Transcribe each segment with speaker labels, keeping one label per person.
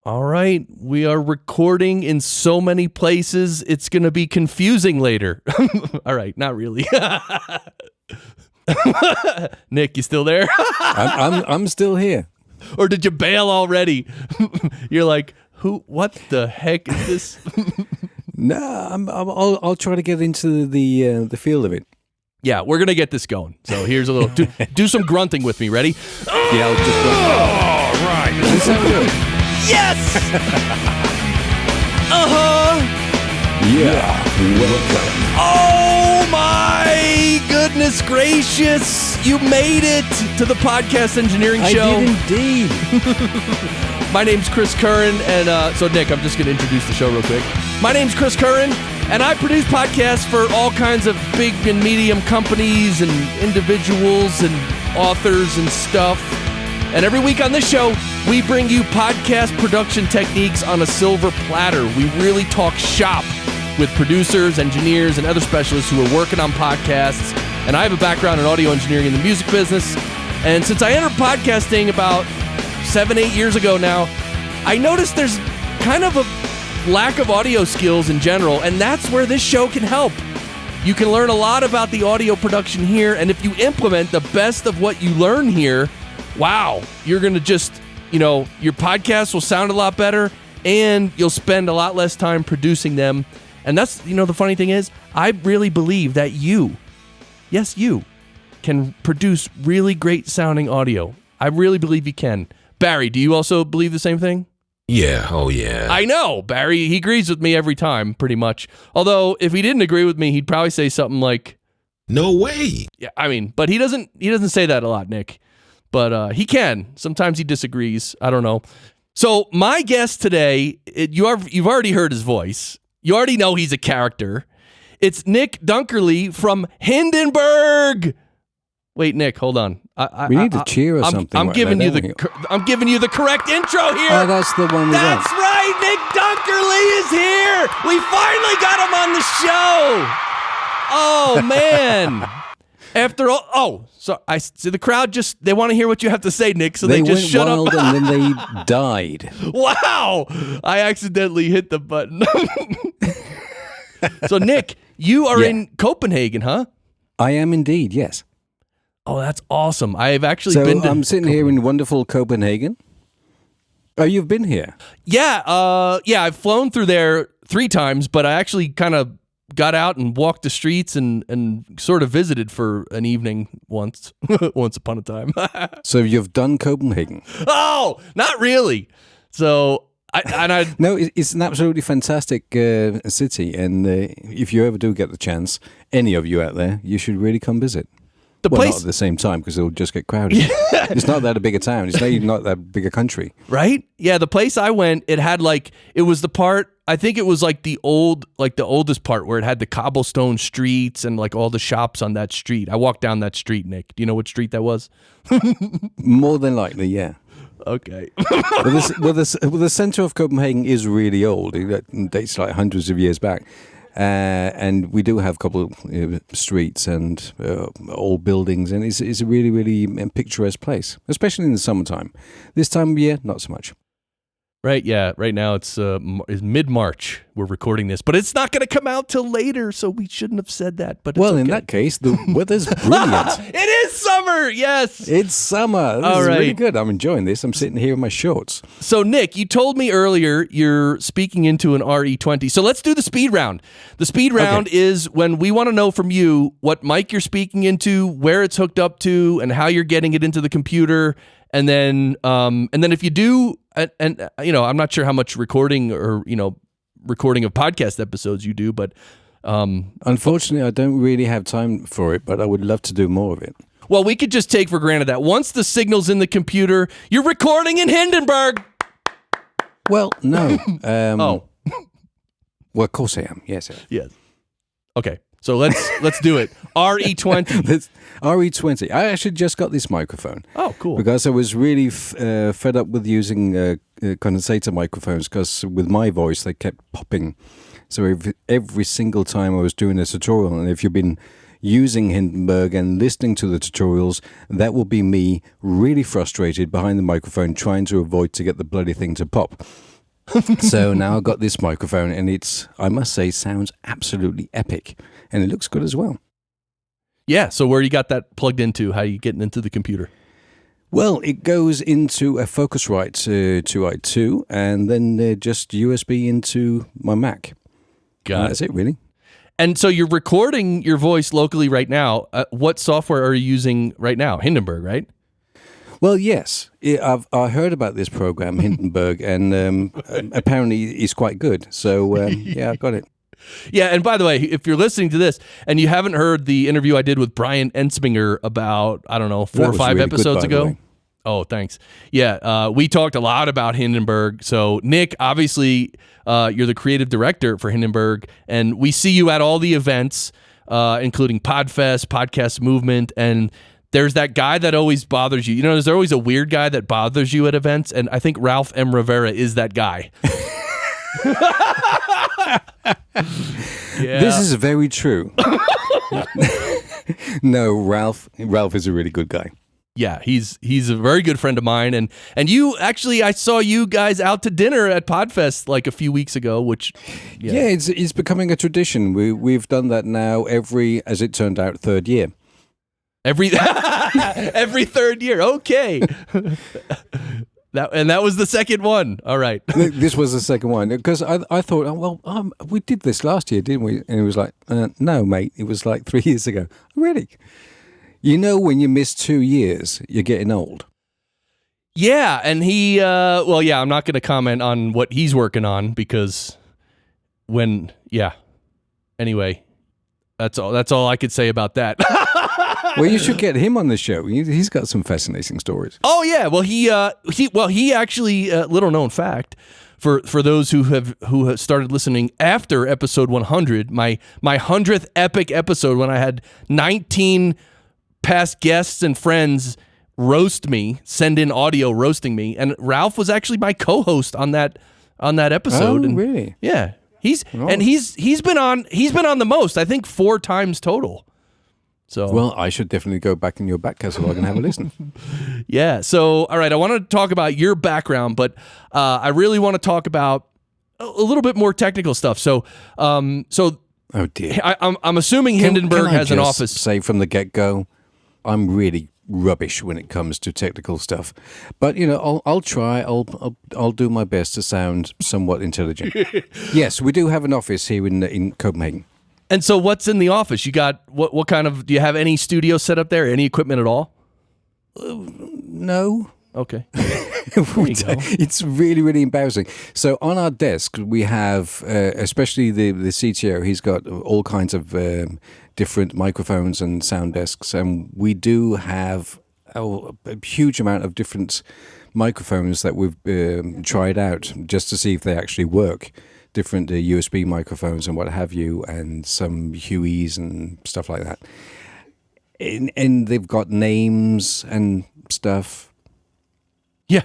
Speaker 1: All right. We are recording in so many places, it's going to be confusing later. All right. Not really. Nick, you still there?
Speaker 2: I'm still here.
Speaker 1: Or did you bail already? You're like, what the heck is this?
Speaker 2: No, I'll try to get into the feel of it.
Speaker 1: Yeah, we're going to get this going. So here's a little, do some grunting with me. Ready?
Speaker 2: Yeah, I'll just
Speaker 1: All right.
Speaker 2: Does this sound good?
Speaker 1: Yes! Uh-huh.
Speaker 2: Yeah, welcome.
Speaker 1: Oh my goodness gracious. You made it to the Podcast Engineering Show.
Speaker 2: I did indeed.
Speaker 1: My name's Chris Curran, and so Nick, I'm just going to introduce the show real quick. My name's Chris Curran, and I produce podcasts for all kinds of big and medium companies and individuals and authors and stuff. And every week on this show, we bring you podcast production techniques on a silver platter. We really talk shop with producers, engineers, and other specialists who are working on podcasts. And I have a background in audio engineering in the music business. And since I entered podcasting about 7-8 years ago now, I noticed there's kind of a lack of audio skills in general, and that's where this show can help. You can learn a lot about the audio production here, and if you implement the best of what you learn here, wow, you're going to just, your podcast will sound a lot better, and you'll spend a lot less time producing them. And that's, the funny thing is, I really believe that you can produce really great sounding audio. I really believe you can. Barry, do you also believe the same thing?
Speaker 3: Yeah, oh yeah.
Speaker 1: I know, Barry, he agrees with me every time, pretty much. Although, if he didn't agree with me, he'd probably say something like,
Speaker 3: no way.
Speaker 1: Yeah, but he doesn't say that a lot, Nick. But he can. Sometimes he disagrees. I don't know. So my guest today, you've already heard his voice. You already know he's a character. It's Nick Dunkerley from Hindenburg. Wait, Nick, hold on.
Speaker 2: We need to cheer or something.
Speaker 1: I'm giving you the correct intro here.
Speaker 2: Oh, that's the one we got.
Speaker 1: That's right. Nick Dunkerley is here. We finally got him on the show. Oh man. After all, so I see the crowd they want to hear what you have to say, Nick, so they just shut up.
Speaker 2: They went wild and then they died.
Speaker 1: Wow! I accidentally hit the button. So, Nick, you are in Copenhagen, huh?
Speaker 2: I am indeed, yes.
Speaker 1: Oh, that's awesome. I've actually been to
Speaker 2: I'm sitting here in wonderful Copenhagen. Oh, you've been here?
Speaker 1: Yeah, I've flown through there 3 times, but I actually kind of got out and walked the streets and sort of visited for an evening once upon a time.
Speaker 2: So you've done Copenhagen?
Speaker 1: Oh, not really. So
Speaker 2: no, it's an absolutely fantastic city, and if you ever do get the chance, any of you out there, you should really come visit. Not at the same time, because it'll just get crowded. It's not that big a town. It's not that big a country.
Speaker 1: Right? Yeah, the place I went, it had it was the part, I think it was the oldest part where it had the cobblestone streets and all the shops on that street. I walked down that street, Nick. Do you know what street that was?
Speaker 2: More than likely, yeah.
Speaker 1: Okay.
Speaker 2: The center of Copenhagen is really old. It dates hundreds of years back. And we do have a couple of streets and old buildings, and it's a really, really picturesque place, especially in the summertime. This time of year, not so much.
Speaker 1: Right, yeah. Right now it's mid-March. We're recording this, but it's not going to come out till later, so we shouldn't have said that. But it's okay.
Speaker 2: In that case, the weather's brilliant.
Speaker 1: It is summer, yes.
Speaker 2: It's summer. This is really good. I'm enjoying this. I'm sitting here in my shorts.
Speaker 1: So, Nick, you told me earlier you're speaking into an RE20. So let's do the speed round. The speed round is when we want to know from you what mic you're speaking into, where it's hooked up to, and how you're getting it into the computer. And then if you do, and I'm not sure how much recording of podcast episodes you do, but
Speaker 2: unfortunately, I don't really have time for it. But I would love to do more of it.
Speaker 1: Well, we could just take for granted that once the signal's in the computer, you're recording in Hindenburg.
Speaker 2: Well, no. Well, of course I am. Yes.
Speaker 1: Yes. Okay. So let's do it. RE20.
Speaker 2: RE20. I actually just got this microphone.
Speaker 1: Oh, cool.
Speaker 2: Because I was really fed up with using condensator microphones, because with my voice, they kept popping. So every single time I was doing a tutorial, and if you've been using Hindenburg and listening to the tutorials, that will be me really frustrated behind the microphone trying to avoid to get the bloody thing to pop. So now I've got this microphone, and I must say, sounds absolutely epic, and it looks good as well.
Speaker 1: Yeah, so where you got that plugged into? How are you getting into the computer?
Speaker 2: Well, it goes into a Focusrite 2i2, and then just USB into my Mac. That's it, really.
Speaker 1: And so you're recording your voice locally right now. What software are you using right now? Hindenburg, right?
Speaker 2: Well, yes. I heard about this program, Hindenburg, and apparently it's quite good. So, yeah, I got it.
Speaker 1: Yeah, and by the way, if you're listening to this and you haven't heard the interview I did with Brian Ensminger about, I don't know, 4 or 5 episodes ago. Oh, thanks. Yeah, we talked a lot about Hindenburg. So, Nick, obviously, you're the creative director for Hindenburg, and we see you at all the events, including Podfest, Podcast Movement, and there's that guy that always bothers you. You know, there's always a weird guy that bothers you at events, and I think Ralph M. Rivera is that guy. Yeah.
Speaker 2: This is very true. No, Ralph is a really good guy.
Speaker 1: Yeah, he's a very good friend of mine, and you actually, I saw you guys out to dinner at Podfest like a few weeks ago, which
Speaker 2: it's becoming a tradition. We've done that now every, as it turned out, third year.
Speaker 1: Every third year, okay. That was the second one. All right.
Speaker 2: This was the second one because I thought, we did this last year, didn't we? And it was like, no, mate, it was like 3 years ago. Really? You know, when you miss 2 years, you're getting old.
Speaker 1: Yeah, and I'm not going to comment on what he's working on because anyway, that's all I could say about that.
Speaker 2: Well, you should get him on the show. He's got some fascinating stories.
Speaker 1: Oh yeah, well he actually little known fact for those who have started listening after episode 100, my 100th epic episode when I had 19 past guests and friends send in audio roasting me, and Ralph was actually my co-host on that episode.
Speaker 2: Oh,
Speaker 1: and
Speaker 2: really?
Speaker 1: Yeah, he's been on the most, I think 4 times total. So,
Speaker 2: well, I should definitely go back in your back catalog and have a listen.
Speaker 1: Yeah. So, all right, I want to talk about your background, but I really want to talk about a little bit more technical stuff. So, oh
Speaker 2: dear,
Speaker 1: I'm assuming Hindenburg has an office.
Speaker 2: Say from the get-go, I'm really rubbish when it comes to technical stuff, but I'll try. I'll do my best to sound somewhat intelligent. Yes, we do have an office here in Copenhagen.
Speaker 1: And so what's in the office? You got what kind of, do you have any studio set up there? Any equipment at all?
Speaker 2: No.
Speaker 1: Okay.
Speaker 2: It's really, really embarrassing. So on our desk, we have, especially the CTO, he's got all kinds of different microphones and sound desks. And we do have a huge amount of different microphones that we've tried out just to see if they actually work. Different USB microphones and what have you, and some Hueys and stuff like that. And they've got names and stuff.
Speaker 1: Yeah,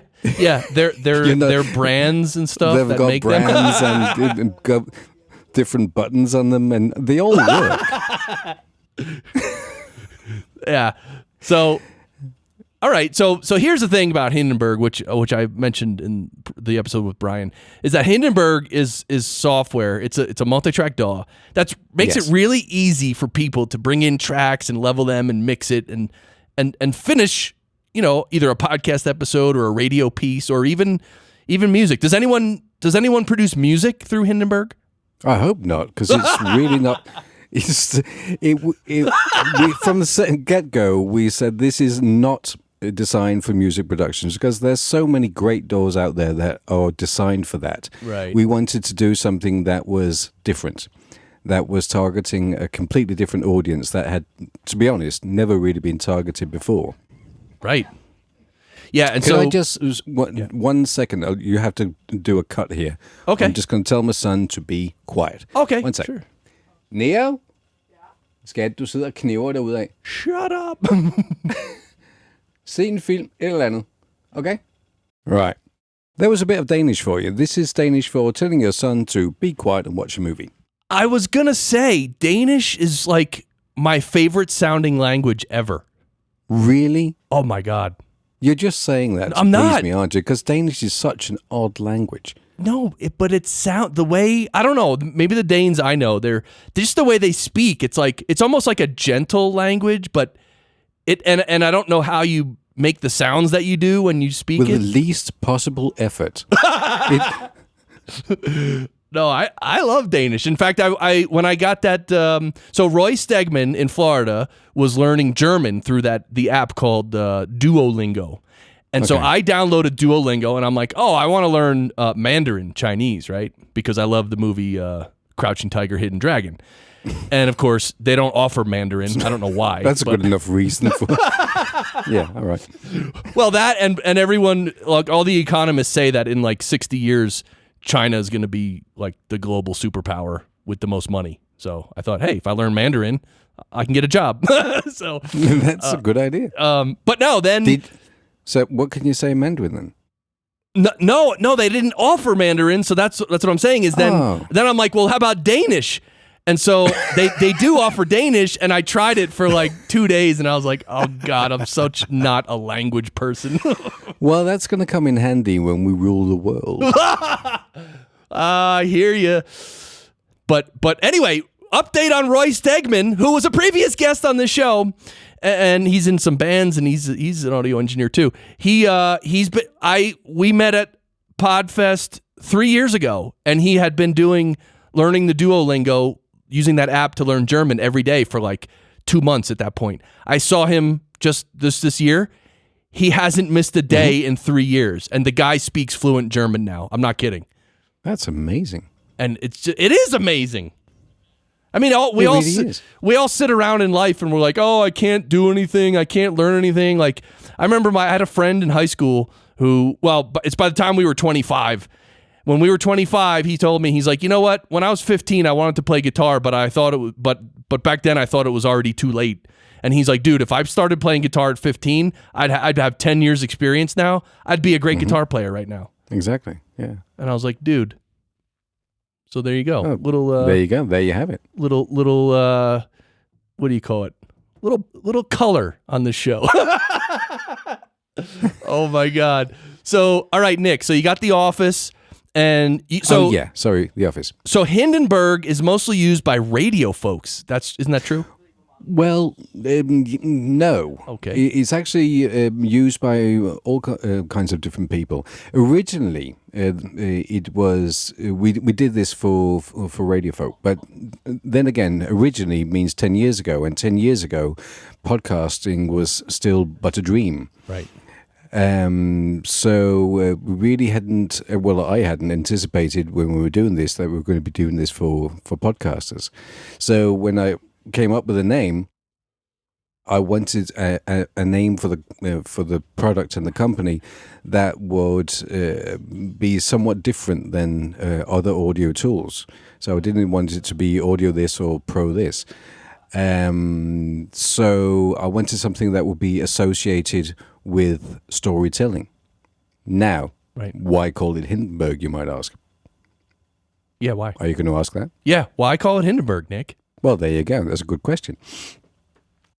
Speaker 1: they're brands and stuff.
Speaker 2: They've got
Speaker 1: make
Speaker 2: brands and got different buttons on them, and they all work.
Speaker 1: Yeah. So, all right. So here's the thing about Hindenburg, which I mentioned in the episode with Brian, is that Hindenburg is software. It's a multi-track DAW that makes it really easy for people to bring in tracks and level them and mix it and finish, either a podcast episode or a radio piece or even music. Does anyone produce music through Hindenburg?
Speaker 2: I hope not, because it's really not. We, from the get-go, we said this is not designed for music productions because there's so many great DAWs out there that are designed for that.
Speaker 1: Right.
Speaker 2: We wanted to do something that was different, that was targeting a completely different audience that had, to be honest, never really been targeted before.
Speaker 1: Right. Yeah, and
Speaker 2: Can I just, 1 second, you have to do a cut here.
Speaker 1: Okay.
Speaker 2: I'm just going to tell my son to be quiet.
Speaker 1: Okay,
Speaker 2: 1 second.
Speaker 1: sure.
Speaker 2: Neo? Skal du sidde og knæver derudad?
Speaker 1: Shut up.
Speaker 2: Se en film, et eller andet. Okay? Right. There was a bit of Danish for you. This is Danish for telling your son to be quiet and watch a movie.
Speaker 1: I was going to say, Danish is like my favorite sounding language ever.
Speaker 2: Really?
Speaker 1: Oh my God.
Speaker 2: You're just saying that to
Speaker 1: I'm not.
Speaker 2: please me, aren't you? Because Danish is such an odd language.
Speaker 1: but it sound the way, I don't know, maybe the Danes I know, they're just the way they speak. It's like, it's almost like a gentle language, but and I don't know how you make the sounds that you do when you speak
Speaker 2: with
Speaker 1: it.
Speaker 2: the least possible effort.
Speaker 1: No, I love Danish. In fact, I when I got that, so Roy Stegman in Florida was learning German through the app called Duolingo. And so I downloaded Duolingo, and I'm like, oh, I want to learn Mandarin Chinese, right? Because I love the movie Crouching Tiger, Hidden Dragon. And, of course, they don't offer Mandarin. I don't know why.
Speaker 2: That's a good enough reason for Yeah, all right.
Speaker 1: Well, that and everyone, like all the economists say that in like 60 years, China is going to be like the global superpower with the most money. So I thought, hey, if I learn Mandarin, I can get a job. So
Speaker 2: that's a good idea.
Speaker 1: But no, then...
Speaker 2: So what can you say in Mandarin then?
Speaker 1: No, they didn't offer Mandarin. So that's what I'm saying is then I'm like, well, how about Danish? And so they do offer Danish, and I tried it for like 2 days, and I was like, oh God, I'm such not a language person.
Speaker 2: Well, that's going to come in handy when we rule the world.
Speaker 1: I hear you. But anyway, update on Roy Stegman, who was a previous guest on this show, and he's in some bands, and he's an audio engineer too. We met at Podfest 3 years ago, and he had been learning the Duolingo, using that app to learn German every day for like 2 months at that point. I saw him just this year. He hasn't missed a day in 3 years, and the guy speaks fluent German now. I'm not kidding.
Speaker 2: That's amazing.
Speaker 1: And it is amazing. I mean, we all sit around in life and we're like, oh, I can't do anything. I can't learn anything. Like, I remember I had a friend in high school who, well, it's by the time we were 25. When we were 25, he told me, he's like, you know what? When I was 15, I wanted to play guitar, but I thought it was, but back then I thought it was already too late. And he's like, dude, if I started playing guitar at 15, I'd have 10 years experience now. I'd be a great guitar player right now.
Speaker 2: Exactly. Yeah.
Speaker 1: And I was like, dude. So there you go.
Speaker 2: There you go. There you have it.
Speaker 1: Little what do you call it? Little color on the show. Oh my God. So, all right, Nick. So you got The Office, and
Speaker 2: The Office.
Speaker 1: So Hindenburg is mostly used by radio folks. Isn't that true?
Speaker 2: Well, no.
Speaker 1: Okay.
Speaker 2: It's actually used by all kinds of different people. Originally, it was we did this for radio folk, but then again, originally means 10 years ago, and 10 years ago, podcasting was still but a dream.
Speaker 1: Right.
Speaker 2: So we really hadn't. I hadn't anticipated when we were doing this that we were going to be doing this for podcasters. So when I came up with a name, I wanted a name for the product and the company that would be somewhat different than other audio tools. So I didn't want it to be audio this or pro this. So I wanted something that would be associated with storytelling. Now, Why call it Hindenburg, you might ask?
Speaker 1: Yeah, why?
Speaker 2: Are you going to ask that?
Speaker 1: Yeah, why call it Hindenburg, Nick?
Speaker 2: Well, there you go. That's a good question.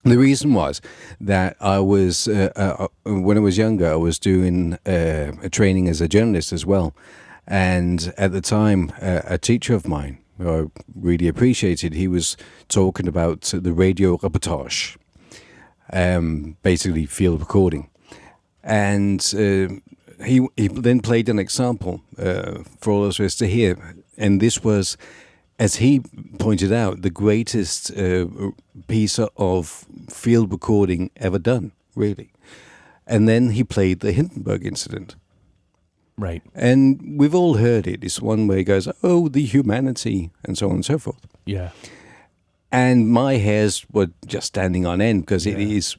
Speaker 2: The reason was that I was, when I was younger, I was doing a training as a journalist as well. And at the time, a teacher of mine, who I really appreciated, he was talking about the radio reportage, basically field recording. And he then played an example for all of us to hear. And this was, as he pointed out, the greatest piece of field recording ever done, really. And then he played the Hindenburg incident.
Speaker 1: Right.
Speaker 2: And we've all heard it. It's one where he goes, oh, the humanity, and so on and so forth.
Speaker 1: Yeah.
Speaker 2: And my hairs were just standing on end because it's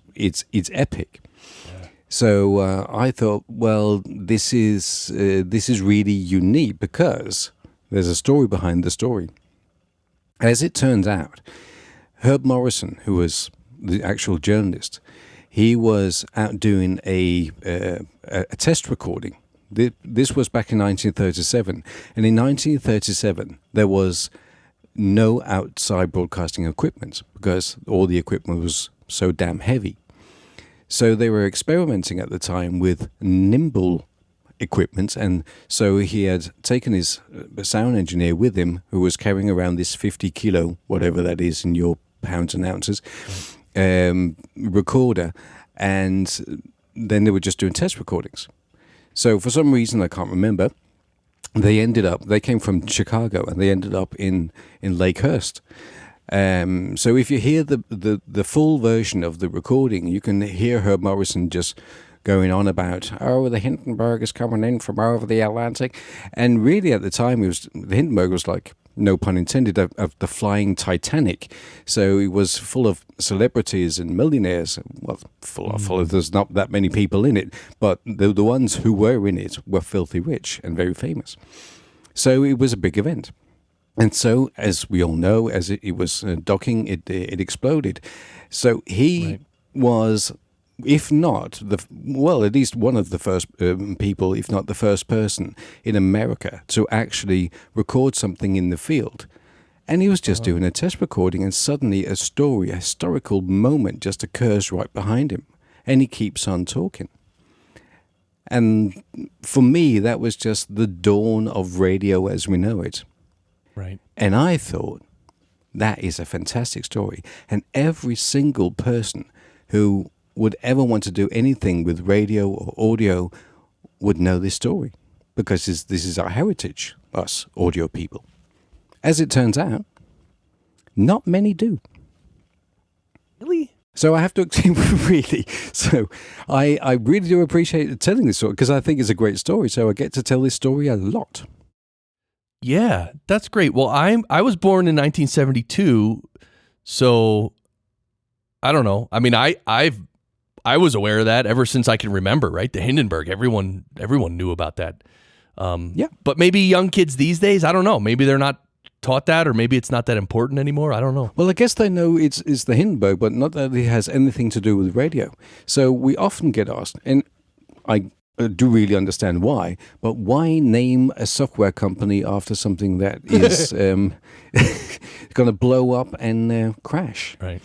Speaker 2: epic. Yeah. So I thought, well, this is really unique because there's a story behind the story. As it turns out, Herb Morrison, who was the actual journalist, he was out doing a test recording. This was back in 1937. And in 1937, there was no outside broadcasting equipment because all the equipment was so damn heavy. So they were experimenting at the time with nimble equipment, and so he had taken his sound engineer with him, who was carrying around this 50 kilo, whatever that is in your pounds and ounces, recorder, and then they were just doing test recordings. So for some reason I can't remember, they came from Chicago and they ended up in Lakehurst. So if you hear the full version of the recording, you can hear Herb Morrison just going on about, the Hindenburg is coming in from over the Atlantic. And really at the time, the Hindenburg was like, no pun intended, of the flying Titanic. So it was full of celebrities and millionaires. Well, full of, there's not that many people in it, but the ones who were in it were filthy rich and very famous. So it was a big event. And so, as we all know, as it was docking, it exploded. So he was, if not at least one of the first people, if not the first person in America to actually record something in the field. And he was just doing a test recording, and suddenly a historical moment just occurs right behind him. And he keeps on talking. And for me, that was just the dawn of radio as we know it.
Speaker 1: Right.
Speaker 2: And I thought, that is a fantastic story. And every single person who would ever want to do anything with radio or audio would know this story, because this is our heritage, us audio people. As it turns out, not many do.
Speaker 1: Really?
Speaker 2: So I have to really. So I really do appreciate telling this story, because I think it's a great story. So I get to tell this story a lot.
Speaker 1: Yeah, that's great. Well, I was born in 1972, so I don't know. I mean, I was aware of that ever since I can remember, right? The Hindenburg, everyone knew about that.
Speaker 2: Yeah.
Speaker 1: But maybe young kids these days, I don't know. Maybe they're not taught that, or maybe it's not that important anymore. I don't know.
Speaker 2: Well, I guess they know it's the Hindenburg, but not that it has anything to do with radio. So we often get asked, and I do really understand why, but why name a software company after something that is going to blow up and crash?
Speaker 1: Right.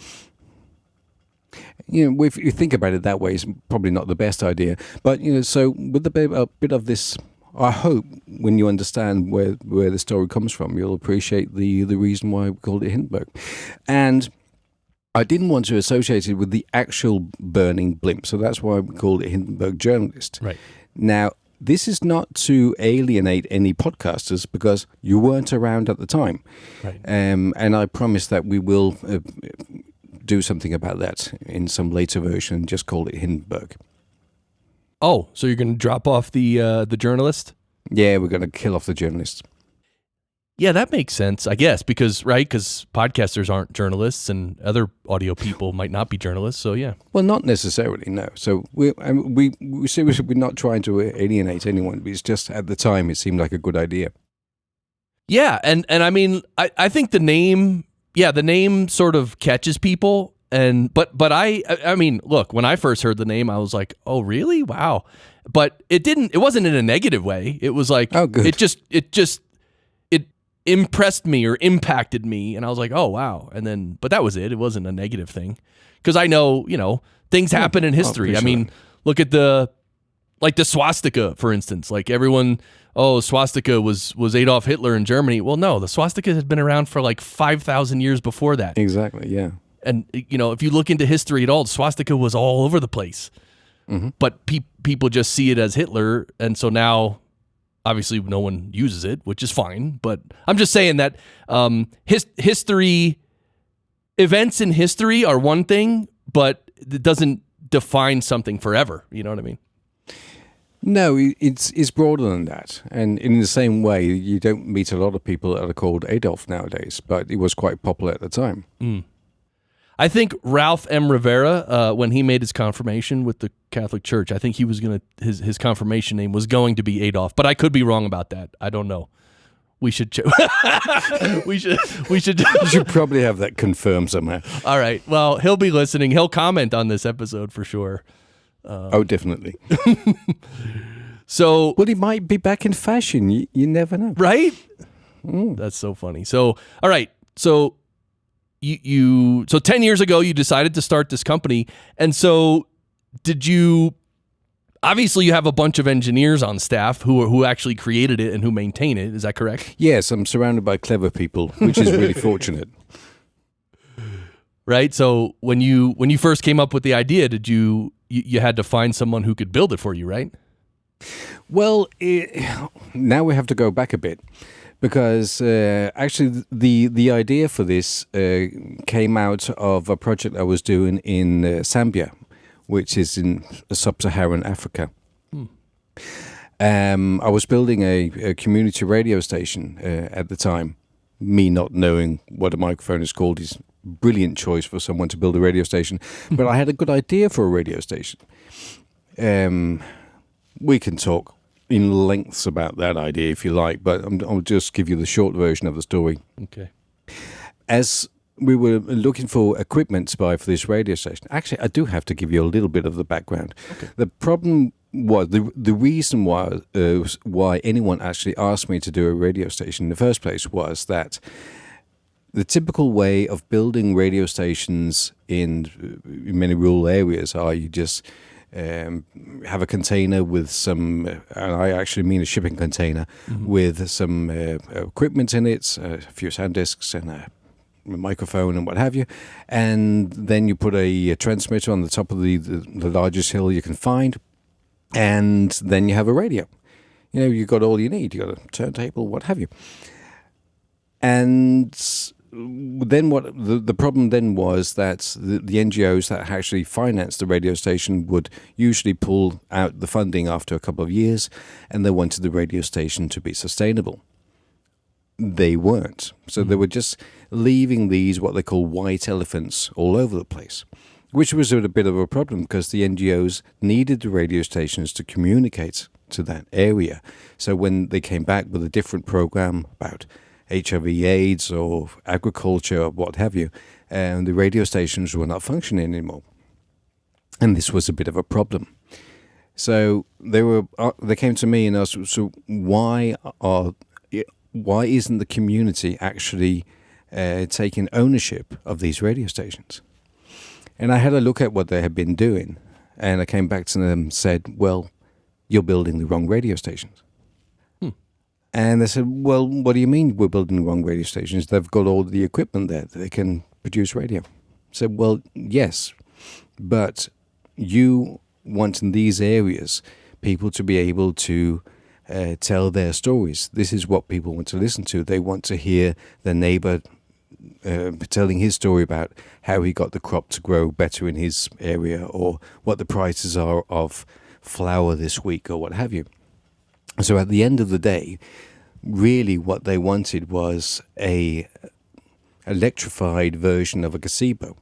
Speaker 2: You know, if you think about it that way, it's probably not the best idea. But, so with a bit of this, I hope when you understand where the story comes from, you'll appreciate the reason why we called it Hindenburg. And I didn't want to associate it with the actual burning blimp, so that's why we called it Hindenburg Journalist.
Speaker 1: Right.
Speaker 2: Now, this is not to alienate any podcasters, because you weren't around at the time.
Speaker 1: Right.
Speaker 2: And I promise that we will do something about that in some later version, just call it Hindenburg.
Speaker 1: Oh, so you're going to drop off the journalist?
Speaker 2: Yeah, we're going to kill off the journalists.
Speaker 1: Yeah, that makes sense, I guess, because podcasters aren't journalists, and other audio people might not be journalists. So yeah.
Speaker 2: Well, not necessarily, no. So we seriously, we're not trying to alienate anyone. It's just at the time it seemed like a good idea.
Speaker 1: Yeah, and I mean, I think the name sort of catches people, but I mean, look, when I first heard the name, I was like, oh really? Wow. But it wasn't in a negative way. It was like,
Speaker 2: oh, good.
Speaker 1: It impressed me or impacted me, and I was like, oh wow. And then, but that was it. It wasn't a negative thing, because I know, things happen in history.
Speaker 2: Sure.
Speaker 1: I mean, look at the swastika, for instance. Like everyone, swastika was Adolf Hitler in Germany. Well, no, the swastika has been around for like 5,000 years before that.
Speaker 2: Exactly, yeah.
Speaker 1: And, if you look into history at all, the swastika was all over the place.
Speaker 2: Mm-hmm. But
Speaker 1: people just see it as Hitler, and so now, obviously, no one uses it, which is fine. But I'm just saying that events in history are one thing, but it doesn't define something forever. You know what I mean?
Speaker 2: No, it's broader than that. And in the same way, you don't meet a lot of people that are called Adolf nowadays, but it was quite popular at the time.
Speaker 1: Mm. I think Ralph M. Rivera, when he made his confirmation with the Catholic Church, I think he was his confirmation name was going to be Adolf, but I could be wrong about that. I don't know. We should we should
Speaker 2: You should probably have that confirmed somehow.
Speaker 1: All right. Well, he'll be listening. He'll comment on this episode for sure.
Speaker 2: Oh, definitely.
Speaker 1: So,
Speaker 2: well, he might be back in fashion. You never know,
Speaker 1: right? That's so funny. So, all right. So, so 10 years ago, you decided to start this company, and so did you obviously you have a bunch of engineers on staff who actually created it and who maintain it. Is that correct?
Speaker 2: Yes, I'm surrounded by clever people, which is really fortunate.
Speaker 1: Right. So when you first came up with the idea, did you had to find someone who could build it for you, right?
Speaker 2: Well, now we have to go back a bit because actually the idea for this came out of a project I was doing in Zambia, which is in sub-Saharan Africa. I was building a community radio station at the time. Me not knowing what a microphone is called is a brilliant choice for someone to build a radio station. But I had a good idea for a radio station. We can talk in lengths about that idea if you like, but I'll just give you the short version of the story.
Speaker 1: Okay.
Speaker 2: As we were looking for equipment to buy for this radio station, actually, I do have to give you a little bit of the background. Okay. The problem was, the reason why anyone actually asked me to do a radio station in the first place was that the typical way of building radio stations in many rural areas are you just have a container with some, and I actually mean a shipping container, with some equipment in it, a few sound discs and a microphone and what have you, and then you put a transmitter on the top of the largest hill you can find, and then you have a radio. You know, you've got all you need. You've got a turntable, what have you. And then what the problem then was that the NGOs that actually financed the radio station would usually pull out the funding after a couple of years, and they wanted the radio station to be sustainable. They weren't. So they were just leaving these, what they call white elephants, all over the place, which was a bit of a problem because the NGOs needed the radio stations to communicate to that area. So when they came back with a different program about HIV/AIDS or agriculture or what have you, the radio stations were not functioning anymore. And this was a bit of a problem. So they came to me and asked, so why isn't the community actually taking ownership of these radio stations? And I had a look at what they had been doing, and I came back to them and said, well, you're building the wrong radio stations. And they said, well, what do you mean we're building the wrong radio stations? They've got all the equipment there that they can produce radio. I said, well, yes, but you want in these areas people to be able to tell their stories. This is what people want to listen to. They want to hear their neighbor telling his story about how he got the crop to grow better in his area, or what the prices are of flour this week, or what have you. So at the end of the day, really what they wanted was a electrified version of a gazebo,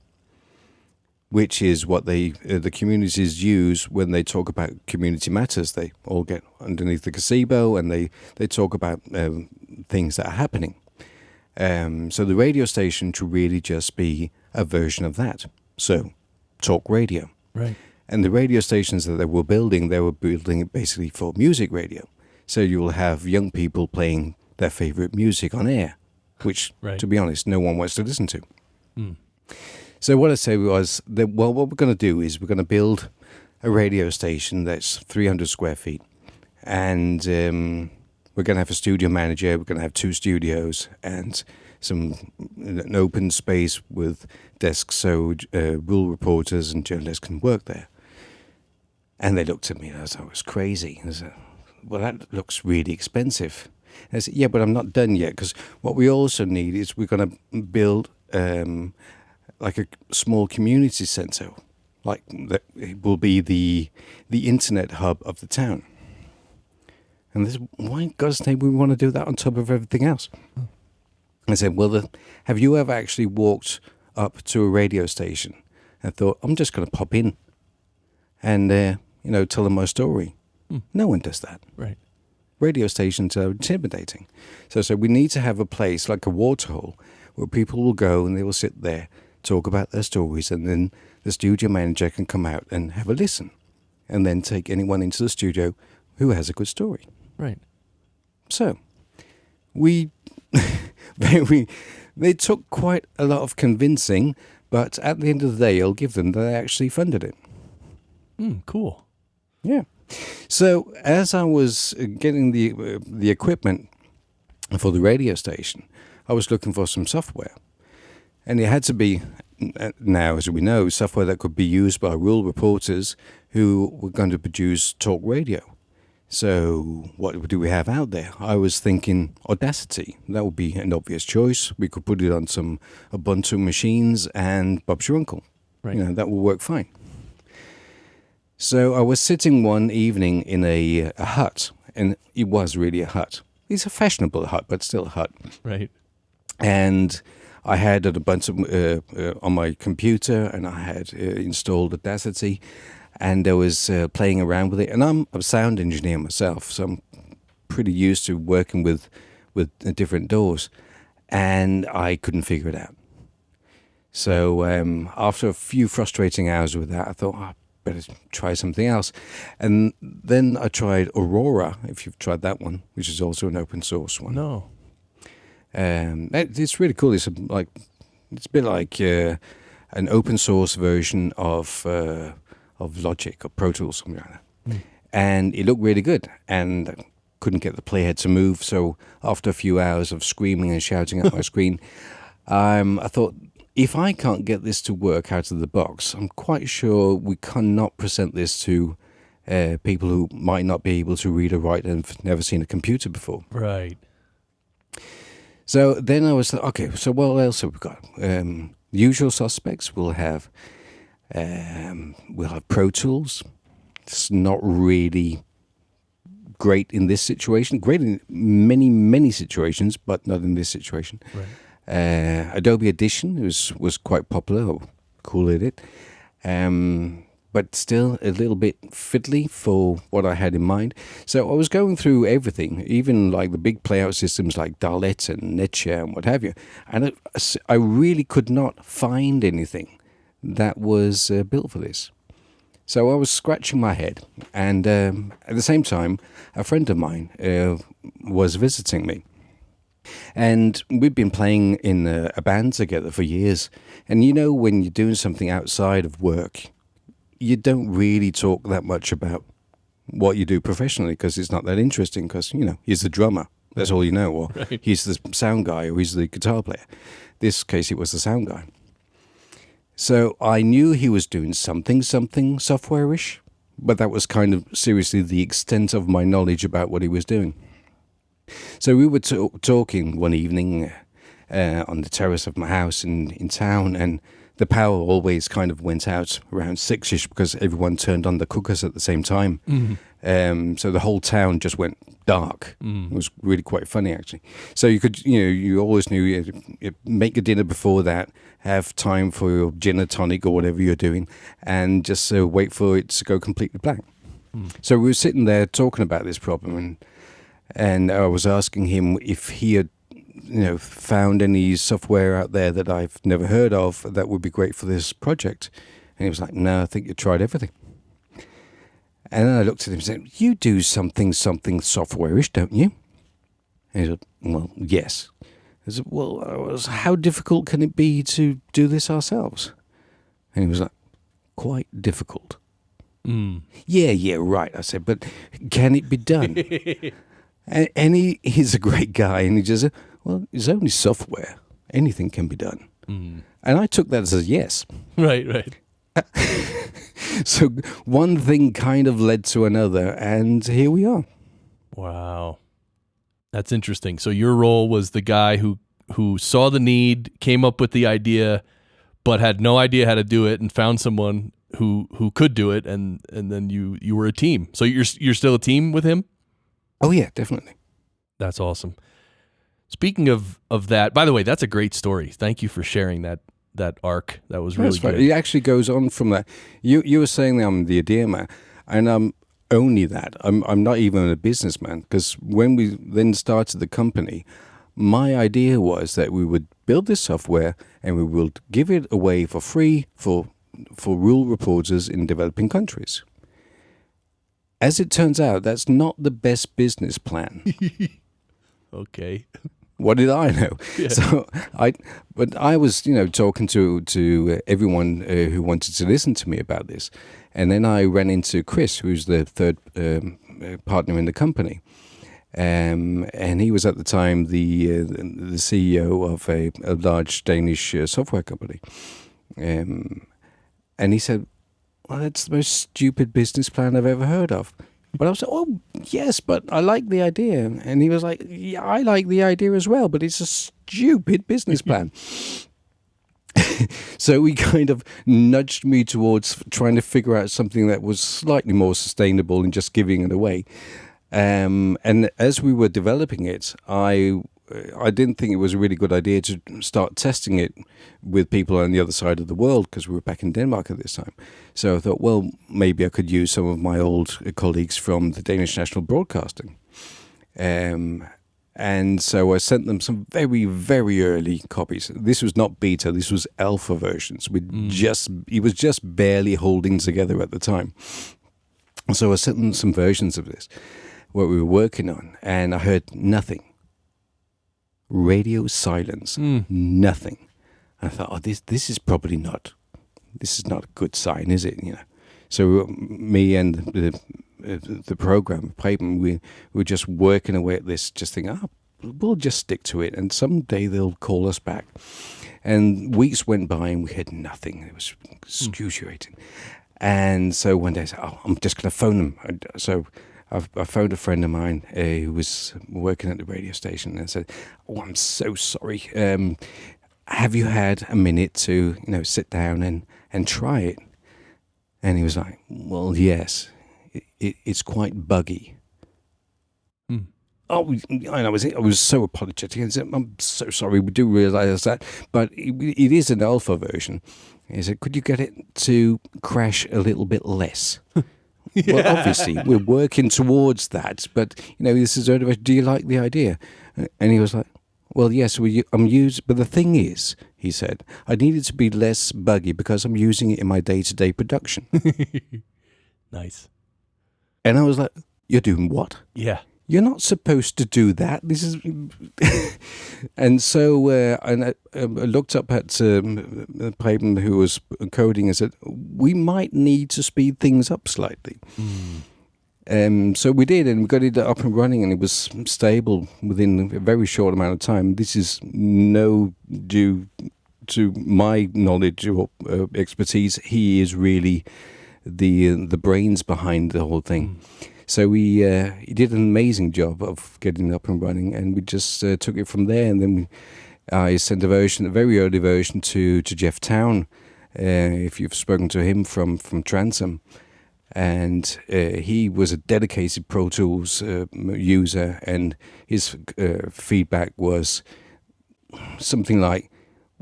Speaker 2: which is what the communities use when they talk about community matters. They all get underneath the gazebo and they talk about things that are happening. So the radio station should really just be a version of that. So talk radio.
Speaker 1: Right.
Speaker 2: And the radio stations that they were building it basically for music radio. So you will have young people playing their favorite music on air, which, to be honest, no one wants to listen to. So what I said was that, well, what we're going to do is we're going to build a radio station that's 300 square feet. And we're going to have a studio manager. We're going to have 2 studios and an open space with desks so rural reporters and journalists can work there. And they looked at me as I was crazy. I said, well, that looks really expensive. And I said, yeah, but I'm not done yet, because what we also need is we're going to build like a small community centre, like that will be the internet hub of the town. And this, why in God's name we want to do that on top of everything else? I said, well, have you ever actually walked up to a radio station and thought, I'm just going to pop in and tell them my story? No one does that.
Speaker 1: Right.
Speaker 2: Radio stations are intimidating. So we need to have a place like a waterhole where people will go and they will sit there, talk about their stories, and then the studio manager can come out and have a listen and then take anyone into the studio who has a good story.
Speaker 1: Right.
Speaker 2: So they took quite a lot of convincing, but at the end of the day, I'll give them that they actually funded it.
Speaker 1: Cool.
Speaker 2: Yeah. So as I was getting the equipment for the radio station, I was looking for some software. And it had to be, now as we know, software that could be used by rural reporters who were going to produce talk radio. So what do we have out there? I was thinking Audacity. That would be an obvious choice. We could put it on some Ubuntu machines and Bob's your uncle.
Speaker 1: Right.
Speaker 2: That would work fine. So I was sitting one evening in a hut, and it was really a hut. It's a fashionable hut, but still a hut.
Speaker 1: Right.
Speaker 2: And I had a bunch of on my computer, and I had installed Audacity, and I was playing around with it. And I'm a sound engineer myself, so I'm pretty used to working with different DAWs, and I couldn't figure it out. So after a few frustrating hours with that, I thought, I better try something else. And then I tried Aurora, if you've tried that one, which is also an open source one.
Speaker 1: No.
Speaker 2: It's really cool. It's a bit like an open source version of Logic or Pro Tools, something like that. And it looked really good. And I couldn't get the playhead to move. So after a few hours of screaming and shouting at my screen, I thought, if I can't get this to work out of the box, I'm quite sure we cannot present this to people who might not be able to read or write and have never seen a computer before.
Speaker 1: Right.
Speaker 2: So then I was like, okay, so what else have we got? Usual suspects. We'll have Pro Tools. It's not really great in this situation. Great in many situations, but not in this situation.
Speaker 1: Right.
Speaker 2: Adobe Audition was quite popular, or cool at it, but still a little bit fiddly for what I had in mind. So I was going through everything, even like the big playout systems like Dalet and Netshare and what have you, and I really could not find anything that was built for this. So I was scratching my head, and at the same time, a friend of mine was visiting me. And we've been playing in a band together for years. And when you're doing something outside of work, you don't really talk that much about what you do professionally because it's not that interesting because, he's the drummer. That's all you know. Or
Speaker 1: Right.
Speaker 2: he's the sound guy or he's the guitar player. This case, it was the sound guy. So I knew he was doing something software-ish, but that was kind of seriously the extent of my knowledge about what he was doing. So we were talking one evening on the terrace of my house in town, and the power always kind of went out around 6ish because everyone turned on the cookers at the same time. Mm-hmm. So the whole town just went dark. It was really quite funny, actually. So you could, you always knew you make your dinner before that, have time for your gin and tonic or whatever you're doing, and just wait for it to go completely blank. So we were sitting there talking about this problem, and I was asking him if he had, found any software out there that I've never heard of that would be great for this project. And he was like, no, I think you tried everything. And then I looked at him and said, you do something software-ish, don't you? And he said, well, yes. I said, well, how difficult can it be to do this ourselves? And he was like, quite difficult. Yeah, right. I said, but can it be done? And he's a great guy, and he just said, well, it's only software. Anything can be done. And I took that as a yes.
Speaker 1: Right.
Speaker 2: So one thing kind of led to another, and here we are.
Speaker 1: Wow. That's interesting. So your role was the guy who saw the need, came up with the idea, but had no idea how to do it, and found someone who could do it, and then you were a team. So you're still a team with him?
Speaker 2: Oh, yeah, definitely.
Speaker 1: That's awesome. Speaking of that, by the way, that's a great story. Thank you for sharing that arc. That was really good.
Speaker 2: It actually goes on from that. You were saying that I'm the idea man, and I'm only that. I'm not even a businessman, because when we then started the company, my idea was that we would build this software and we will give it away for free for rural reporters in developing countries. As it turns out, that's not the best business plan.
Speaker 1: Okay.
Speaker 2: what did I know?
Speaker 1: Yeah.
Speaker 2: But I was, talking to everyone who wanted to listen to me about this, and then I ran into Chris, who's the third partner in the company, and he was at the time the CEO of a large Danish software company, and he said, "Well, that's the most stupid business plan I've ever heard of." But I was like, "Oh, yes, but I like the idea." And he was like, "Yeah, I like the idea as well, but it's a stupid business plan." So he kind of nudged me towards trying to figure out something that was slightly more sustainable than just giving it away. And as we were developing it, I didn't think it was a really good idea to start testing it with people on the other side of the world, because we were back in Denmark at this time. So I thought, well, maybe I could use some of my old colleagues from the Danish National Broadcasting. And so I sent them some very, very early copies. This was not beta, this was alpha versions. It was just barely holding together at the time. So I sent them some versions of this, what we were working on, and I heard nothing. Radio silence, nothing. I thought, oh, this is probably not a good sign, is it? So me and the program, Preben, we were just working away at this, just thinking, we'll just stick to it, and someday they'll call us back. And weeks went by, and we had nothing. It was excruciating. And so one day I said, I'm just going to phone them. So I phoned a friend of mine who was working at the radio station, and I said, "Oh, I'm so sorry. Have you had a minute to, sit down and try it?" And he was like, "Well, yes, it's quite buggy." Oh, I was so apologetic. I said, "I'm so sorry. We do realize that, but it is an alpha version." He said, "Could you get it to crash a little bit less?" Yeah. Well, obviously, we're working towards that, but, this is, do you like the idea? And he was like, "Well, yes, but the thing is," he said, "I need it to be less buggy because I'm using it in my day-to-day production."
Speaker 1: Nice.
Speaker 2: And I was like, "You're doing what?"
Speaker 1: Yeah.
Speaker 2: "You're not supposed to do that. This is..." And so I looked up at Preben, who was coding, and said, "We might need to speed things up slightly." So we did, and we got it up and running, and it was stable within a very short amount of time. This is no due to my knowledge or expertise. He is really the brains behind the whole thing. So he did an amazing job of getting it up and running, and we just took it from there. And then I sent a very early version to Jeff Town, if you've spoken to him from Transom. And he was a dedicated Pro Tools user, and his feedback was something like,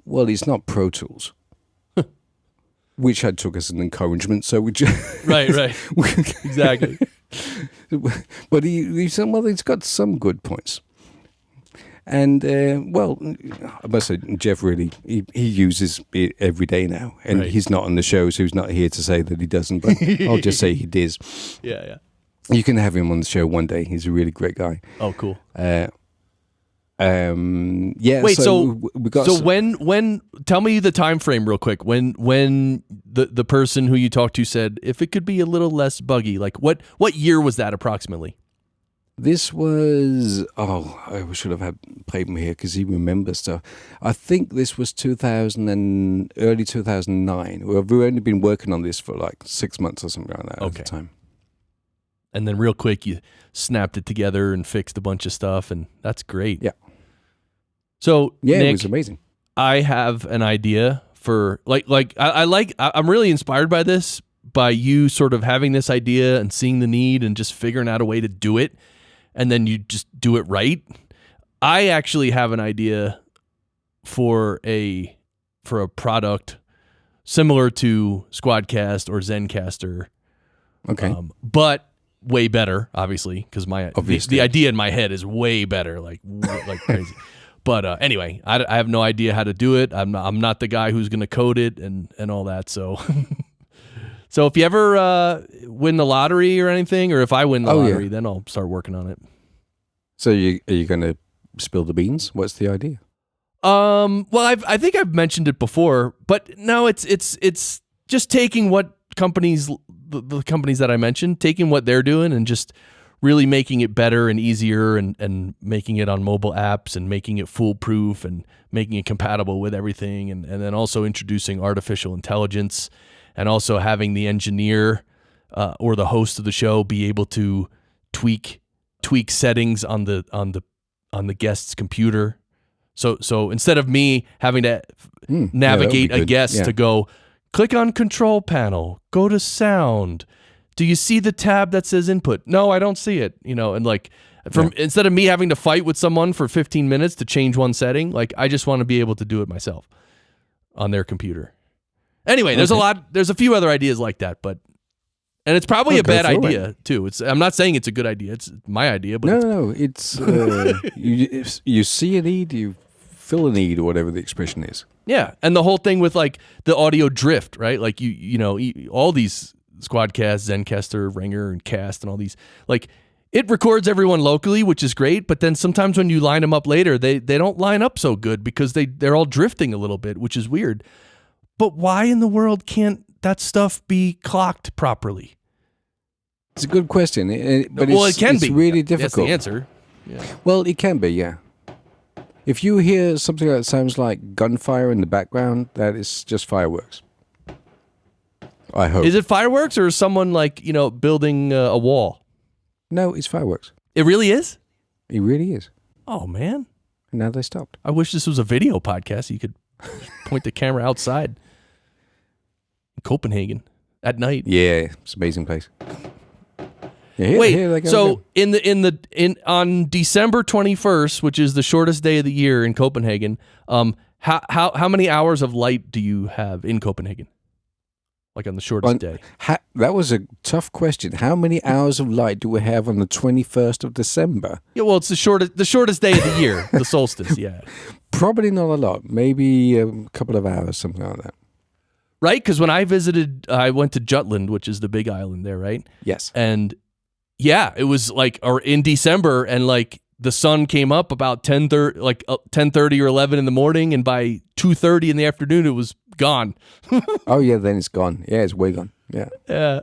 Speaker 2: "Well, it's not Pro Tools." Which I took as an encouragement, so we just... Right.
Speaker 1: Exactly.
Speaker 2: But he said, well, it's got some good points. And, I must say, Jeff really, he uses it every day now. And He's not on the show, so he's not here to say that he doesn't, but I'll just say he does.
Speaker 1: Yeah.
Speaker 2: You can have him on the show one day. He's a really great guy.
Speaker 1: Oh, cool.
Speaker 2: Wait,
Speaker 1: so
Speaker 2: we got
Speaker 1: when tell me the time frame real quick. When the person who you talked to said, if it could be a little less buggy, like what year was that approximately?
Speaker 2: This was, I should have had Preben here because he remembers stuff. I think this was early 2009. We've only been working on this for like 6 months or something like that at the time.
Speaker 1: And then real quick, you snapped it together and fixed a bunch of stuff, and that's great.
Speaker 2: Yeah.
Speaker 1: So,
Speaker 2: yeah,
Speaker 1: Nick,
Speaker 2: it was amazing.
Speaker 1: I have an idea for I'm really inspired by this, by you sort of having this idea and seeing the need and just figuring out a way to do it, and then you just do it right. I actually have an idea for a product similar to Squadcast or Zencaster.
Speaker 2: Okay.
Speaker 1: But way better, obviously, because the idea in my head is way better, like crazy. But anyway, I have no idea how to do it. I'm not the guy who's going to code it and all that. So, so if you ever win the lottery or anything, or if I win the lottery, then I'll start working on it.
Speaker 2: So are you going to spill the beans? What's the idea?
Speaker 1: Well, I think I've mentioned it before, but no, it's just taking what companies, the companies that I mentioned, taking what they're doing and just really making it better and easier and making it on mobile apps and making it foolproof and making it compatible with everything. And then also introducing artificial intelligence and also having the engineer or the host of the show be able to tweak settings on the guest's computer. So instead of me having to navigate a guest to go, click on control panel, go to sound. Do you see the tab that says input? No, I don't see it. And like instead of me having to fight with someone for 15 minutes to change one setting, like I just want to be able to do it myself on their computer. Anyway, there's a few other ideas like that, and it's probably a bad idea too. I'm not saying it's a good idea. It's my idea, but
Speaker 2: it's you see a need, you fill a need, or whatever the expression is.
Speaker 1: Yeah, and the whole thing with like the audio drift, right? Like you know all these Squadcast, Zencaster, Ringer, and Cast, and all these, like it records everyone locally, which is great. But then sometimes when you line them up later, they don't line up so good because they're all drifting a little bit, which is weird. But why in the world can't that stuff be clocked properly?
Speaker 2: It's a good question, but
Speaker 1: it can be.
Speaker 2: It's really difficult.
Speaker 1: That's the answer. Yeah.
Speaker 2: Well, it can be, yeah. If you hear something that sounds like gunfire in the background, that is just fireworks. I hope.
Speaker 1: Is it fireworks or is someone like, building a wall?
Speaker 2: No, it's fireworks.
Speaker 1: It really is?
Speaker 2: It really is.
Speaker 1: Oh, man.
Speaker 2: And now they stopped.
Speaker 1: I wish this was a video podcast. You could point the camera outside in Copenhagen at night.
Speaker 2: Yeah, it's an amazing place. Yeah,
Speaker 1: Wait, so on December 21st, which is the shortest day of the year in Copenhagen, how many hours of light do you have in Copenhagen? Like on the shortest day?
Speaker 2: That was a tough question. How many hours of light do we have on the 21st of December?
Speaker 1: Yeah, well, it's the shortest day of the year, the solstice, yeah.
Speaker 2: Probably not a lot. Maybe a couple of hours, something like that.
Speaker 1: Right? Because when I visited, I went to Jutland, which is the big island there, right?
Speaker 2: Yes.
Speaker 1: And yeah, it was like in December, and like the sun came up about 10:30 or 11 in the morning, and by 2:30 in the afternoon, it was gone.
Speaker 2: Oh yeah, then it's gone. Yeah, it's way gone. Yeah.
Speaker 1: Yeah.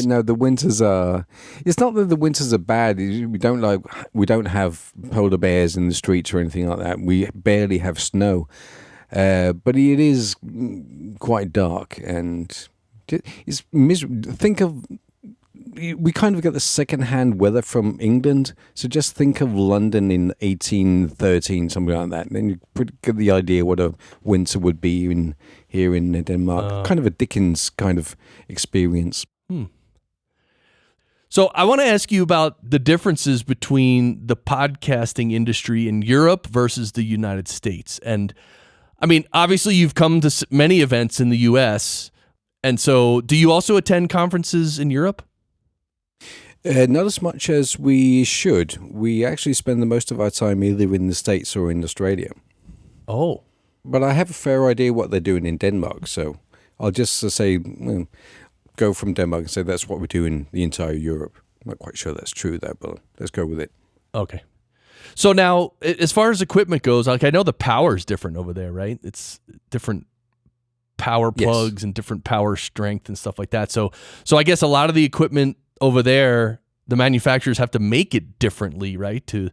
Speaker 2: No, the winters are. It's not that the winters are bad. We don't have polar bears in the streets or anything like that. We barely have snow, but it is quite dark and it's miserable. Think of. We kind of get the second-hand weather from England, so just think of London in 1813, something like that, and then you get the idea what a winter would be here in Denmark. Kind of a Dickens kind of experience.
Speaker 1: So I want to ask you about the differences between the podcasting industry in Europe versus the United States. And I mean, obviously you've come to many events in the U.S., and so do you also attend conferences in Europe?
Speaker 2: Not as much as we should. We actually spend the most of our time either in the States or in Australia.
Speaker 1: Oh.
Speaker 2: But I have a fair idea what they're doing in Denmark, so I'll just say, go from Denmark and say that's what we do in the entire Europe. I'm not quite sure that's true, though, but let's go with it.
Speaker 1: Okay. So now, as far as equipment goes, like I know the power is different over there, right? It's different power plugs and different power strength and stuff like that. So I guess a lot of the equipment over there, the manufacturers have to make it differently, right? To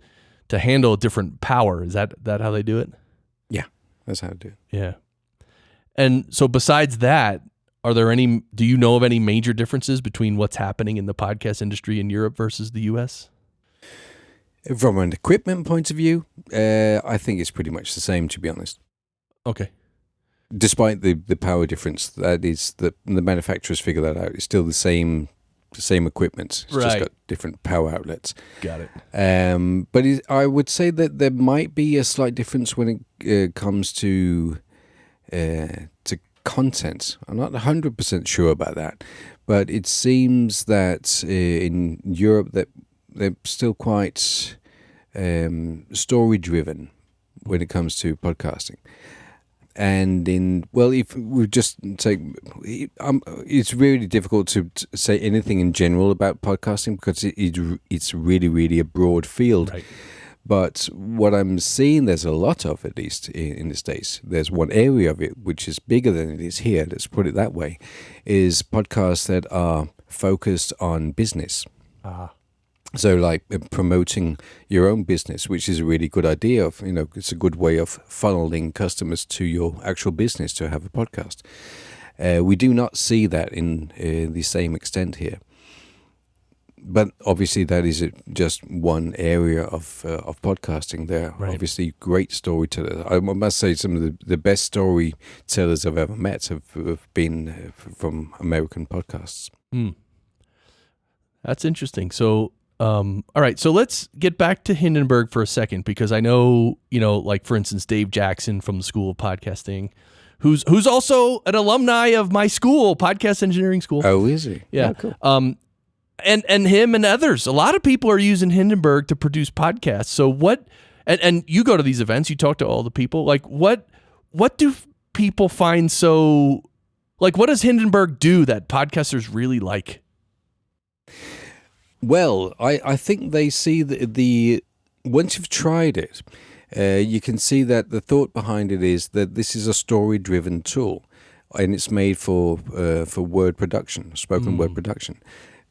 Speaker 1: handle a different power. Is that how they do it?
Speaker 2: Yeah, that's how to do it.
Speaker 1: Yeah. And so besides that, do you know of any major differences between what's happening in the podcast industry in Europe versus the US?
Speaker 2: From an equipment point of view, I think it's pretty much the same, to be honest.
Speaker 1: Okay.
Speaker 2: Despite the power difference, that is the manufacturers figure that out. It's still the same equipment. It's just got different power outlets.
Speaker 1: Got it.
Speaker 2: But I would say that there might be a slight difference when it comes to content. I'm not 100% sure about that, but it seems that in Europe that they're still quite story driven when it comes to podcasting. And if we just take, it's really difficult to say anything in general about podcasting because it's really, really a broad field.
Speaker 1: Right.
Speaker 2: But what I'm seeing, there's a lot of, at least in the States, there's one area of it which is bigger than it is here, let's put it that way, is podcasts that are focused on business. So like promoting your own business, which is a really good idea of, it's a good way of funneling customers to your actual business to have a podcast. We do not see that in the same extent here. But obviously, that is just one area of podcasting. There are obviously great storytellers. I must say, some of the best storytellers I've ever met have been from American podcasts.
Speaker 1: That's interesting. So, all right. So let's get back to Hindenburg for a second, because I know, like for instance, Dave Jackson from the School of Podcasting, who's also an alumni of my school, Podcast Engineering School.
Speaker 2: Oh, is he?
Speaker 1: Yeah.
Speaker 2: Oh, cool.
Speaker 1: And him and others, a lot of people are using Hindenburg to produce podcasts. So what, and you go to these events, you talk to all the people, like what do people find so, like what does Hindenburg do that podcasters really like?
Speaker 2: Well, I think they see the once you've tried it, you can see that the thought behind it is that this is a story-driven tool, and it's made for word production, spoken word production,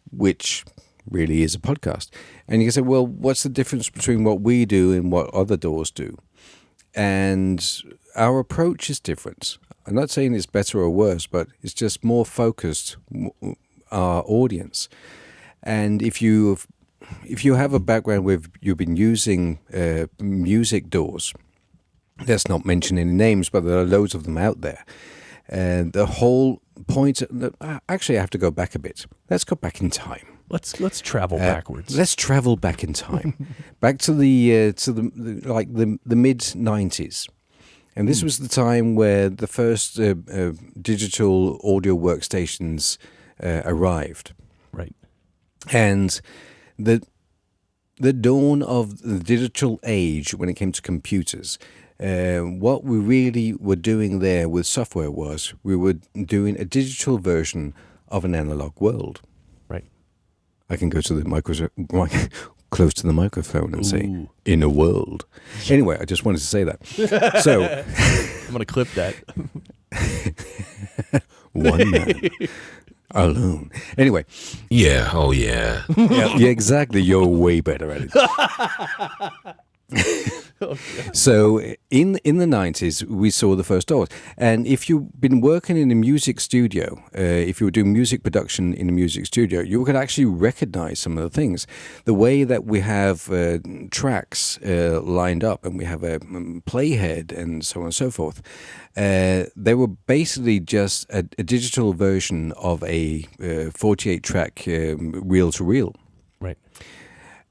Speaker 2: which really is a podcast. And you can say, well, what's the difference between what we do and what other doors do? And our approach is different. I'm not saying it's better or worse, but it's just more focused, our audience. And if you have a background where you've been using music doors, let's not mention any names, but there are loads of them out there. And the whole point, actually I have to go back a bit. Let's go back in time.
Speaker 1: Let's travel backwards.
Speaker 2: Let's travel back in time, back to the mid 90s. And this was the time where the first digital audio workstations arrived.
Speaker 1: Right.
Speaker 2: And the dawn of the digital age when it came to computers, what we really were doing there with software was we were doing a digital version of an analog world.
Speaker 1: Right.
Speaker 2: I can go to the close to the microphone and say, in a world. Anyway, I just wanted to say that. So
Speaker 1: I'm going to clip that.
Speaker 2: One man. Alone. Anyway.
Speaker 3: Yeah, oh yeah.
Speaker 2: Yeah, exactly. You're way better at it. So in the 90s, we saw the first doors. And if you've been working in a music studio, if you were doing music production in a music studio, you could actually recognize some of the things. The way that we have tracks lined up, and we have a playhead and so on and so forth. They were basically just a digital version of a 48-track reel-to-reel.
Speaker 1: Right.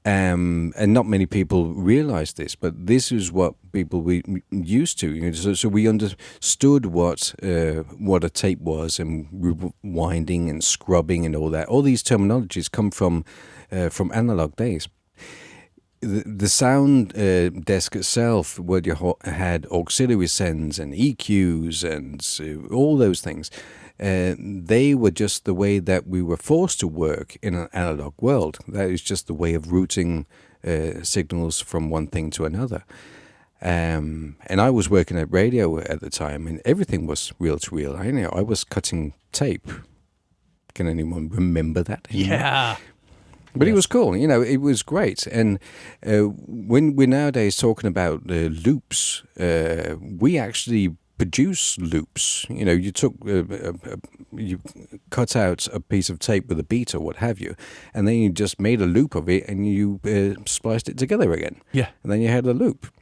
Speaker 2: And not many people realize this, but this is what people we used to. So we understood what a tape was, and rewinding and scrubbing and all that. All these terminologies come from analog days. The sound desk itself, where you had auxiliary sends and EQs and all those things, they were just the way that we were forced to work in an analog world. That is just the way of routing signals from one thing to another. And I was working at radio at the time, and everything was reel to reel. I was cutting tape. Can anyone remember that anymore?
Speaker 1: Yeah.
Speaker 2: But It was cool, it was great. And when we're nowadays talking about loops, we actually produce loops. You took, you cut out a piece of tape with a beat or what have you, and then you just made a loop of it, and you spliced it together again.
Speaker 1: Yeah.
Speaker 2: And then you had a loop.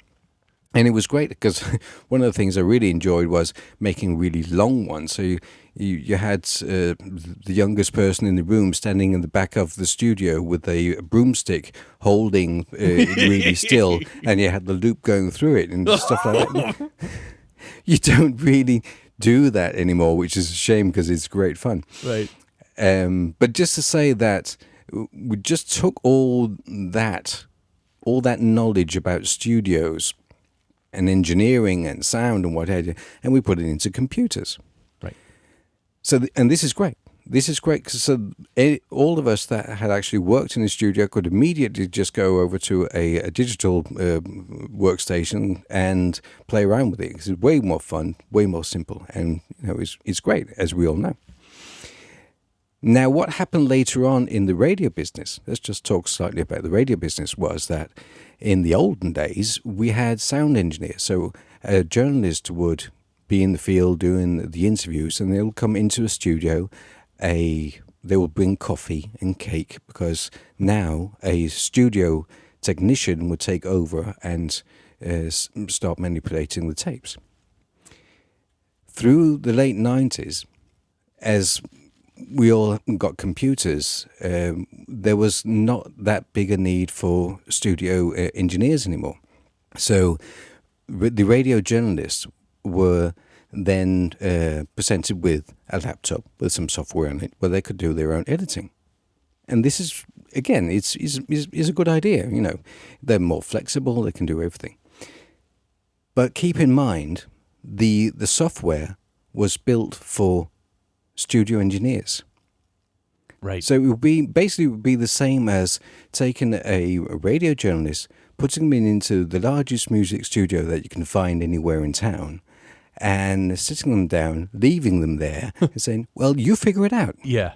Speaker 2: And it was great because one of the things I really enjoyed was making really long ones. So you had the youngest person in the room standing in the back of the studio with a broomstick holding it really still, and you had the loop going through it and stuff like that. You don't really do that anymore, which is a shame because it's great fun.
Speaker 1: Right.
Speaker 2: But just to say that we just took all that knowledge about studios and engineering and sound and what have you, and we put it into computers.
Speaker 1: Right.
Speaker 2: So, and this is great. this is great because all of us that had actually worked in the studio could immediately just go over to a digital workstation and play around with it. It's way more fun, way more simple, and it's great, as we all know. Now, what happened later on in the radio business, let's just talk slightly about the radio business, was that in the olden days, we had sound engineers. So a journalist would be in the field doing the interviews, and they'll come into a studio. They will bring coffee and cake, because now a studio technician would take over and start manipulating the tapes. Through the late 90s, as we all got computers, there was not that big a need for studio engineers anymore. So the radio journalists were then presented with a laptop with some software on it where they could do their own editing. And this is, again, it's a good idea. They're more flexible, they can do everything. But keep in mind, the software was built for studio engineers.
Speaker 1: Right.
Speaker 2: So it would be the same as taking a radio journalist, putting them into the largest music studio that you can find anywhere in town, and sitting them down, leaving them there, and saying, "Well, you figure it out."
Speaker 1: Yeah.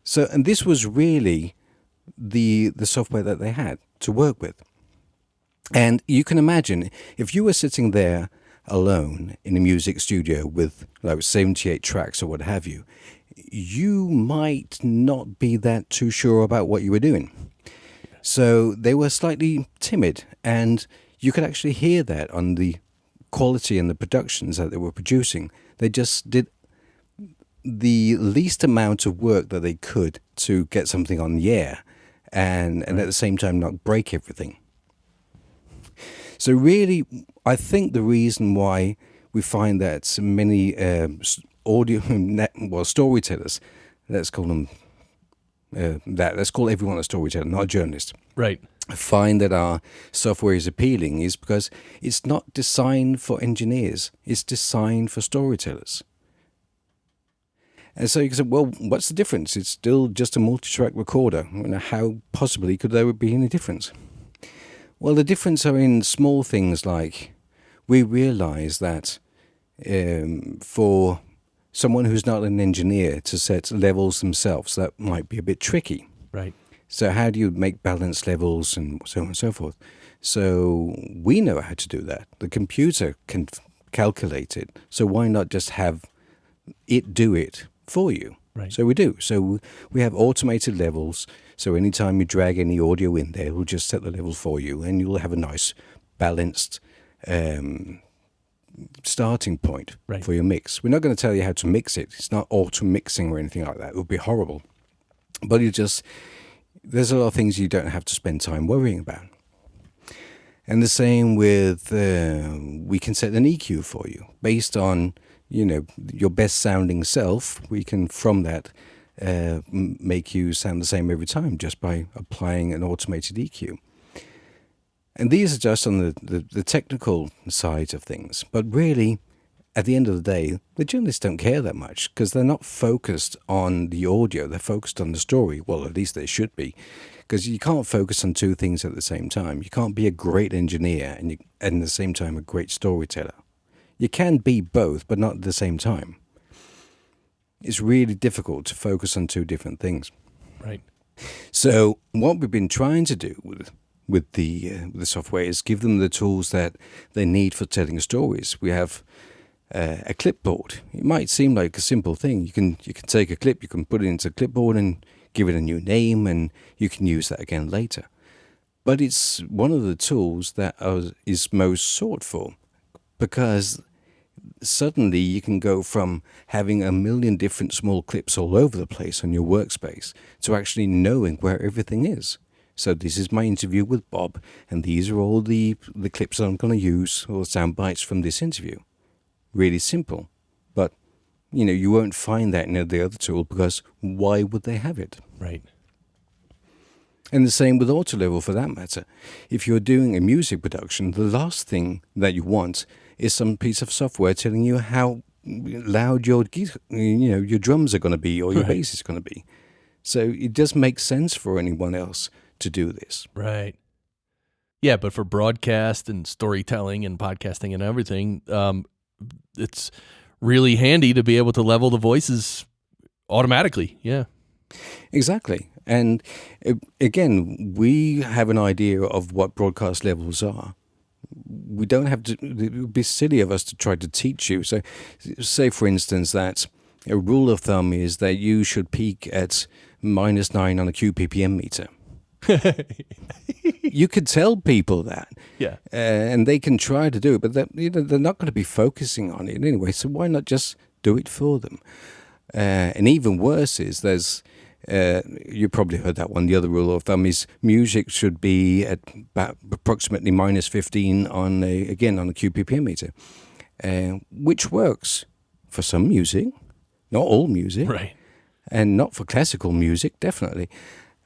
Speaker 2: So, and this was really the software that they had to work with. And you can imagine if you were sitting there alone in a music studio with like 78 tracks or what have you, you might not be that too sure about what you were doing. So they were slightly timid, and you could actually hear that on the quality and the productions that they were producing. They just did the least amount of work that they could to get something on the air, and at the same time not break everything. So really, I think the reason why we find that so many storytellers, let's call them let's call everyone a storyteller, not a journalist,
Speaker 1: Right.
Speaker 2: find that our software is appealing is because it's not designed for engineers. It's designed for storytellers. And so you can say, well, what's the difference? It's still just a multi-track recorder. How possibly could there be any difference? Well, the difference are in small things like we realize that for someone who's not an engineer to set levels themselves, that might be a bit tricky.
Speaker 1: Right.
Speaker 2: So how do you make balanced levels and so on and so forth? So we know how to do that. The computer can calculate it. So why not just have it do it for you?
Speaker 1: Right.
Speaker 2: So we do. So we have automated levels. So anytime you drag any audio in there, we'll just set the level for you, and you'll have a nice balanced starting point for your mix. We're not going to tell you how to mix it. It's not auto mixing or anything like that. It would be horrible. But there's a lot of things you don't have to spend time worrying about. And the same with, we can set an EQ for you based on, your best sounding self. We can, from that, make you sound the same every time just by applying an automated EQ. And these are just on the technical side of things. But really, at the end of the day, the journalists don't care that much because they're not focused on the audio. They're focused on the story. Well, at least they should be, because you can't focus on two things at the same time. You can't be a great engineer and at the same time a great storyteller. You can be both, but not at the same time. It's really difficult to focus on two different things.
Speaker 1: Right.
Speaker 2: So what we've been trying to do with the software is give them the tools that they need for telling stories. We have a clipboard. It might seem like a simple thing. You can take a clip, you can put it into a clipboard and give it a new name, and you can use that again later. But it's one of the tools that is most sought for, because suddenly you can go from having a million different small clips all over the place on your workspace to actually knowing where everything is. So this is my interview with Bob, and these are all the clips that I'm going to use, or sound bites from this interview. Really simple, but you won't find that in the other tool, because why would they have it?
Speaker 1: Right.
Speaker 2: And the same with auto level for that matter. If you're doing a music production, the last thing that you want is some piece of software telling you how loud your your drums are going to be or your bass is going to be. So it does make sense for anyone else to do this.
Speaker 1: Right. Yeah, but for broadcast and storytelling and podcasting and everything, it's really handy to be able to level the voices automatically. Yeah.
Speaker 2: Exactly. And again, we have an idea of what broadcast levels are. We don't have to, it would be silly of us to try to teach you. So say, for instance, that a rule of thumb is that you should peak at -9 on a QPPM meter. You could tell people that,
Speaker 1: Yeah,
Speaker 2: and they can try to do it, but they're not going to be focusing on it anyway. So why not just do it for them? And even worse is there's you probably heard that one. The other rule of thumb is music should be at about approximately -15 on a QPPM meter, which works for some music, not all music,
Speaker 1: right.
Speaker 2: and not for classical music, definitely.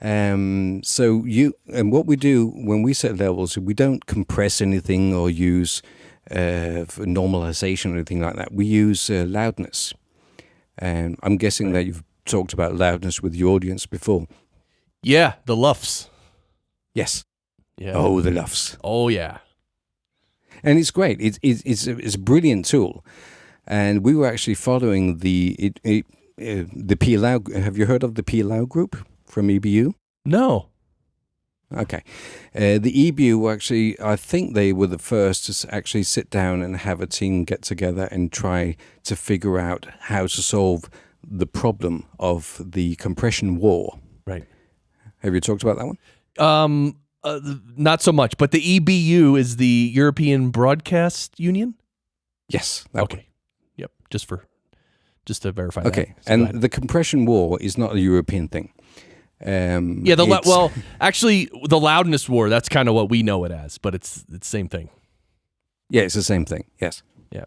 Speaker 2: So what we do when we set levels, we don't compress anything or use for normalization or anything like that. We use loudness. And I'm guessing that you've talked about loudness with your audience before.
Speaker 1: Yeah, the LUFS.
Speaker 2: Yes.
Speaker 1: Yeah.
Speaker 2: Oh, the LUFS.
Speaker 1: Oh, yeah.
Speaker 2: And it's great. It's a brilliant tool. And we were actually following the PLOU. Have you heard of the PLOU group from EBU?
Speaker 1: No.
Speaker 2: Okay. The EBU actually, I think they were the first to actually sit down and have a team get together and try to figure out how to solve the problem of the compression war.
Speaker 1: Right.
Speaker 2: Have you talked about that one?
Speaker 1: Not so much, but the EBU is the European Broadcast Union?
Speaker 2: Yes.
Speaker 1: Okay. Yep. Just to verify that.
Speaker 2: Okay.
Speaker 1: So
Speaker 2: And the compression war is not a European thing.
Speaker 1: Actually, the loudness war, that's kind of what we know it as, but it's the same thing.
Speaker 2: Yeah, it's the same thing. Yes.
Speaker 1: Yeah.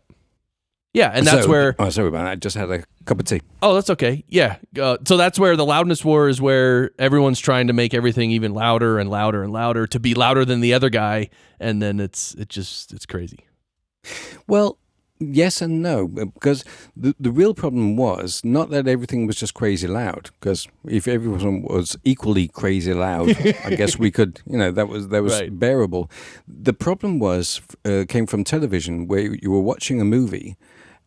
Speaker 1: Yeah, and that's where...
Speaker 2: Oh, sorry about that. I just had a cup of tea.
Speaker 1: Oh, that's okay. Yeah. So that's where the loudness war is, where everyone's trying to make everything even louder and louder and louder to be louder than the other guy, and then it's crazy.
Speaker 2: Well, yes and no, because the real problem was not that everything was just crazy loud, because if everyone was equally crazy loud, I guess we could, that was
Speaker 1: Right.
Speaker 2: bearable. The problem came from television, where you were watching a movie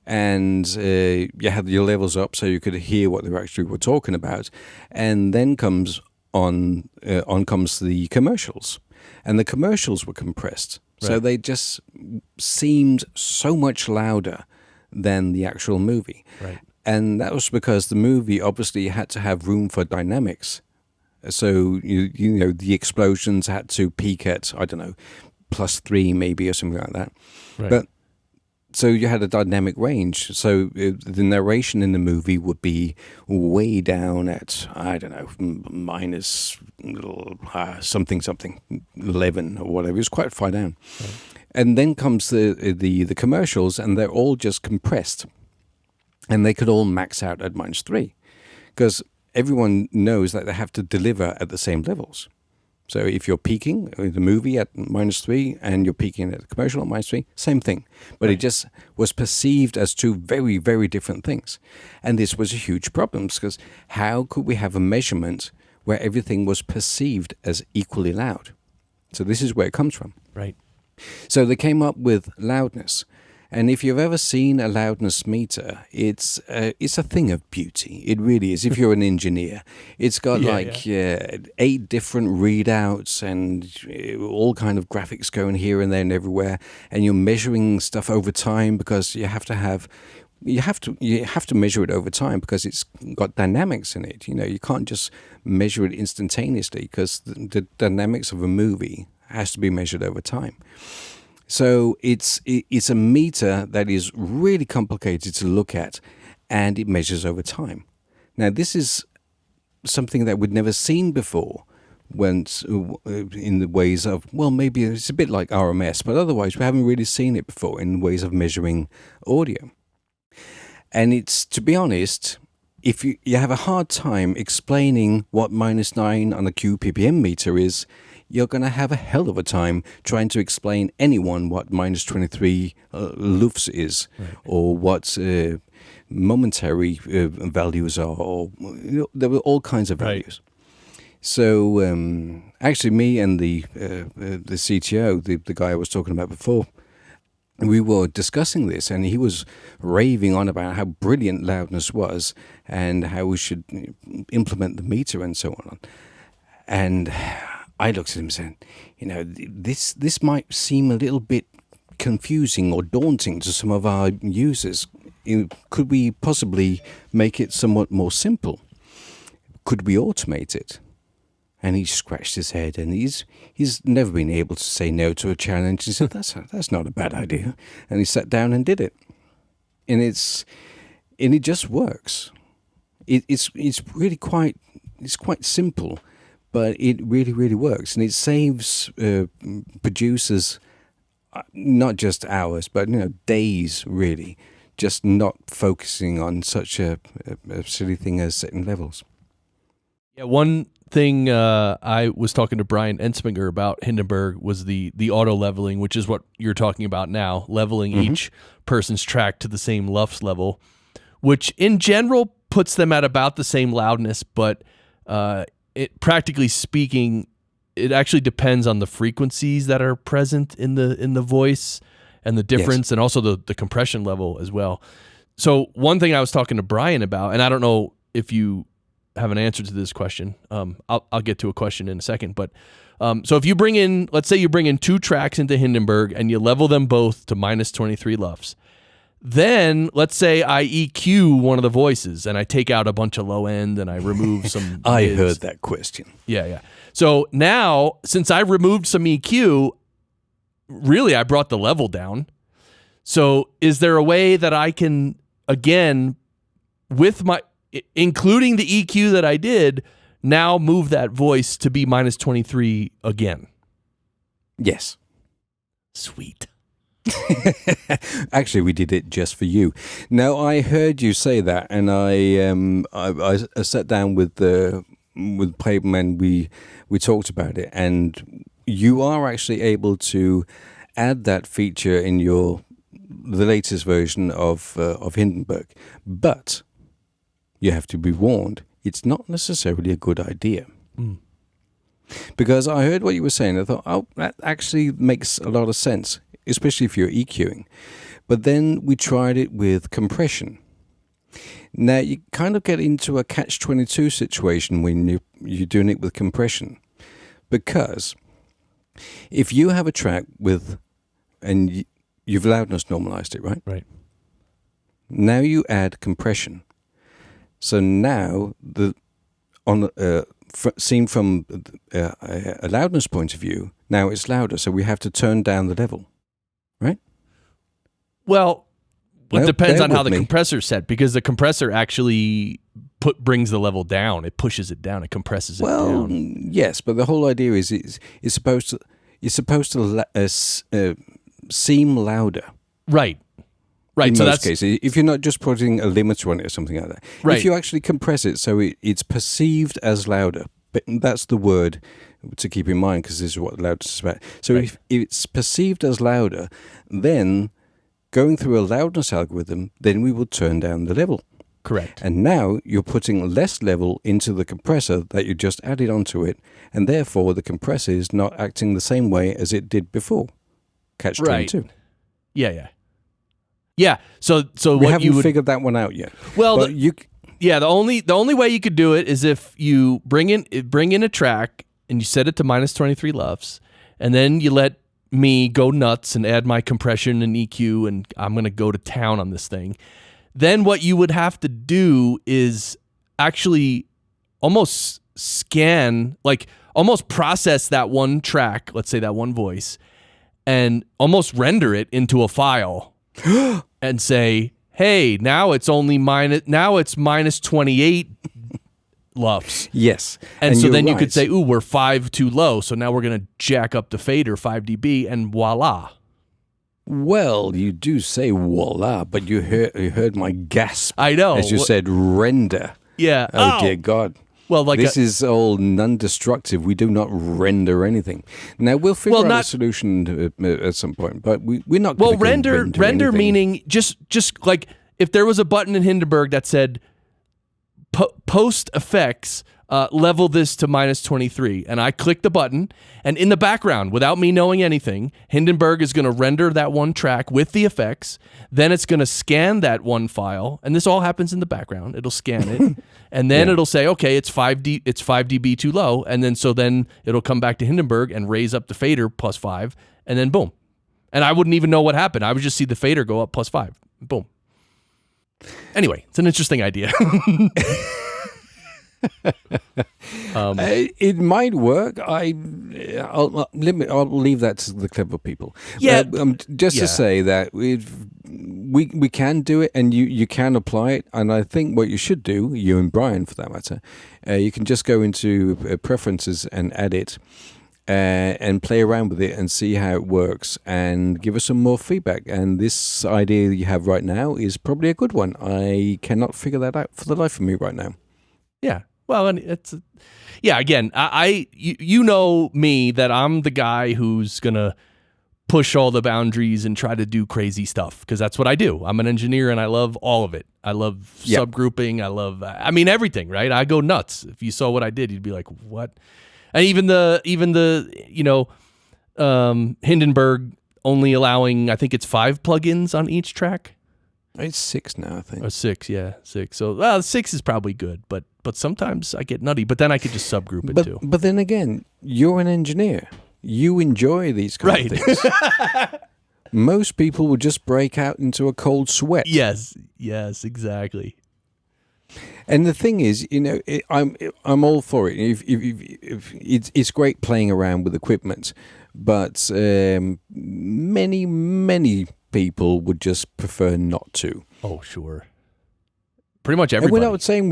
Speaker 2: and you had your levels up so you could hear what they actually were talking about, and then comes the commercials, and the commercials were compressed. So
Speaker 1: Right.
Speaker 2: they just seemed so much louder than the actual movie.
Speaker 1: Right.
Speaker 2: And that was because the movie obviously had to have room for dynamics. So, the explosions had to peak at, I don't know, +3 maybe or something like that.
Speaker 1: Right.
Speaker 2: But so you had a dynamic range. So the narration in the movie would be way down at, I don't know, minus something 11 or whatever. It was quite far down. Right. And then comes the commercials, and they're all just compressed. And they could all max out at -3, because everyone knows that they have to deliver at the same levels. So if you're peaking the movie at -3 and you're peaking at the commercial at -3, same thing. But It just was perceived as two very, very different things. And this was a huge problem, because how could we have a measurement where everything was perceived as equally loud? So this is where it comes from.
Speaker 1: Right.
Speaker 2: So they came up with loudness. And if you've ever seen a loudness meter, it's a thing of beauty. It really is. If you're an engineer, it's got 8 different readouts and all kind of graphics going here and there and everywhere. And you're measuring stuff over time, because you have to measure it over time, because it's got dynamics in it. You can't just measure it instantaneously, because the dynamics of a movie has to be measured over time. So it's a meter that is really complicated to look at, and it measures over time. Now, this is something that we'd never seen before, when in the ways of, well, maybe it's a bit like RMS, but otherwise we haven't really seen it before in ways of measuring audio. And it's, to be honest, if you have a hard time explaining what -9 on a QPPM meter is, you're going to have a hell of a time trying to explain anyone what minus 23 lufs is, or what momentary values are, or there were all kinds of values. So actually, me and the CTO, the guy I was talking about before, we were discussing this, and he was raving on about how brilliant loudness was and how we should implement the meter and so on. And I looked at him saying, this might seem a little bit confusing or daunting to some of our users. Could we possibly make it somewhat more simple? Could we automate it? And he scratched his head, and he's never been able to say no to a challenge. He said, "That's not a bad idea," and he sat down and did it. And it just works. It's really quite simple, but it really works, and it saves producers not just hours, but days really, just not focusing on such a silly thing as setting levels.
Speaker 1: Yeah, one thing I was talking to Brian Ensminger about Hindenburg was the auto leveling, which is what you're talking about now, leveling each person's track to the same LUFS level, which in general puts them at about the same loudness, but it practically speaking, it actually depends on the frequencies that are present in the voice and the difference, and also the compression level as well. So one thing I was talking to Brian about, and I don't know if you have an answer to this question. I'll get to a question in a second, but so if you let's say you bring in 2 tracks into Hindenburg and you level them both to minus 23 LUFS, then let's say I EQ one of the voices and I take out a bunch of low end and I remove some
Speaker 2: I
Speaker 1: mids.
Speaker 2: heard that question.
Speaker 1: Yeah. So now, since I removed some EQ, really I brought the level down. So is there a way that I can, again, including the EQ that I did, now move that voice to be minus 23 again?
Speaker 2: Yes.
Speaker 1: Sweet.
Speaker 2: Actually, we did it just for you. Now, I heard you say that, and I sat down with Paper and we talked about it, and you are actually able to add that feature in the latest version of Hindenburg, but you have to be warned, it's not necessarily a good idea. Because I heard what you were saying. I thought, that actually makes a lot of sense, especially if you're EQing. But then we tried it with compression. Now, you kind of get into a catch-22 situation when you're doing it with compression. Because if you have a track and you've loudness normalized it, right?
Speaker 1: Right.
Speaker 2: Now you add compression. So now, seen from a loudness point of view, now it's louder, so we have to turn down the level, right?
Speaker 1: Well, it depends on how the compressor's set, because the compressor actually brings the level down. It pushes it down. It compresses it down. Well,
Speaker 2: yes, but the whole idea is it's supposed to seem louder.
Speaker 1: Right. Right,
Speaker 2: in
Speaker 1: so
Speaker 2: most cases, if you're not just putting a limiter on it or something like that.
Speaker 1: Right.
Speaker 2: If you actually compress it so it's perceived as louder, but that's the word to keep in mind, because this is what loudness is about. So if it's perceived as louder, then going through a loudness algorithm, then we will turn down the level.
Speaker 1: Correct.
Speaker 2: And now you're putting less level into the compressor that you just added onto it, and therefore the compressor is not acting the same way as it did before. Catch 22.
Speaker 1: Yeah. Yeah, so
Speaker 2: we
Speaker 1: what
Speaker 2: haven't
Speaker 1: you would
Speaker 2: figured that one out yet.
Speaker 1: Well, the only way you could do it is if you bring in a track and you set it to minus 23 LUFS, and then you let me go nuts and add my compression and EQ, and I'm going to go to town on this thing. Then what you would have to do is actually almost almost process that one track, let's say that one voice, and almost render it into a file. And say, hey, now it's minus 28 LUFS.
Speaker 2: Yes.
Speaker 1: And so then you could say, ooh, we're 5 too low, so now we're going to jack up the fader 5 dB, and voila.
Speaker 2: Well, you do say voila, but you heard my gasp.
Speaker 1: I know.
Speaker 2: As you said, render.
Speaker 1: Yeah.
Speaker 2: Oh, dear God.
Speaker 1: Well, like
Speaker 2: this is all non-destructive. We do not render anything. Now we'll figure out a solution at some point, but we're not.
Speaker 1: Well,
Speaker 2: going to
Speaker 1: render meaning just like if there was a button in Hindenburg that said post effects. Level this to -23, and I click the button, and in the background, without me knowing anything, Hindenburg is going to render that one track with the effects. Then it's going to scan that one file, and this all happens in the background. It'll scan it, and then it'll say, okay, it's 5 dB too low, and then it'll come back to Hindenburg and raise up the fader +5, and then boom, and I wouldn't even know what happened. I would just see the fader go up +5, boom. Anyway, it's an interesting idea.
Speaker 2: It might work. I'll leave that to the clever people.
Speaker 1: Yeah,
Speaker 2: to say that we can do it, and you can apply it. And I think what you should do, you and Brian for that matter, you can just go into preferences and add it, and play around with it and see how it works, and give us some more feedback. And this idea you have right now is probably a good one. I cannot figure that out for the life of me right now.
Speaker 1: Yeah. Well, and it's, again, you know me, that I'm the guy who's going to push all the boundaries and try to do crazy stuff, because that's what I do. I'm an engineer and I love all of it. I love subgrouping. I love, everything, right? I go nuts. If you saw what I did, you'd be like, what? And even the Hindenburg only allowing, I think it's 5 plugins on each track.
Speaker 2: It's 6 now, I think.
Speaker 1: Or 6, yeah, 6. So 6 is probably good, but sometimes I get nutty. But then I could just subgroup it too.
Speaker 2: But then again, you're an engineer. You enjoy these kind of things. Most people would just break out into a cold sweat.
Speaker 1: Yes, exactly.
Speaker 2: And the thing is, I'm all for it. If it's great playing around with equipment, but many people would just prefer not to.
Speaker 1: Oh, sure. Pretty much everybody.
Speaker 2: And we're not saying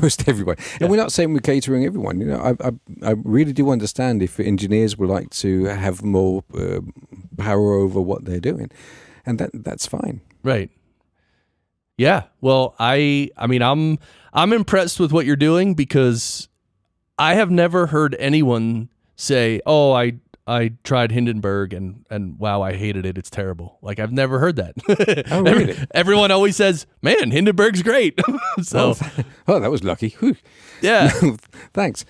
Speaker 2: most everybody. And we're not saying we're catering everyone. I really do understand if engineers would like to have more power over what they're doing, and that's fine.
Speaker 1: Right. Yeah. Well, I'm impressed with what you're doing, because I have never heard anyone say, "Oh, I tried Hindenburg and wow, I hated it. It's terrible." Like, I've never heard that.
Speaker 2: Oh, really?
Speaker 1: Everyone always says, "Man, Hindenburg's great." So,
Speaker 2: that was lucky. Whew.
Speaker 1: Yeah.
Speaker 2: Thanks.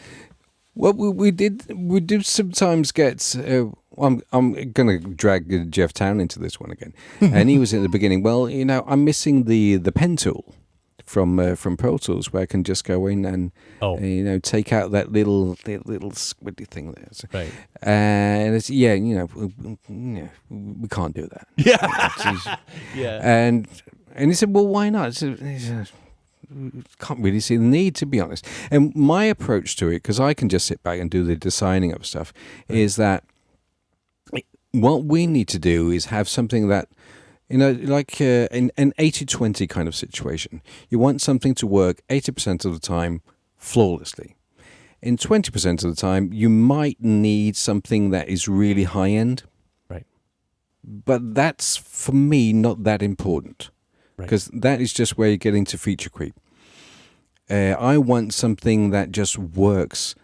Speaker 2: Well, we do sometimes get. I'm going to drag Jeff Town into this one again, and he was at the beginning. Well, I'm missing the pen tool from Pro Tools, where I can just go in and take out that little squiddy thing there. So,
Speaker 1: right.
Speaker 2: And it's we can't do that.
Speaker 1: Yeah. Yeah.
Speaker 2: And he said, well, why not? Can't really see the need, to be honest. And my approach to it, because I can just sit back and do the designing of stuff, is that what we need to do is have something that, like an 80-20 kind of situation. You want something to work 80% of the time flawlessly. In 20% of the time, you might need something that is really high-end.
Speaker 1: Right.
Speaker 2: But that's, for me, not that important. Because that is just where you get into feature creep. I want something that just works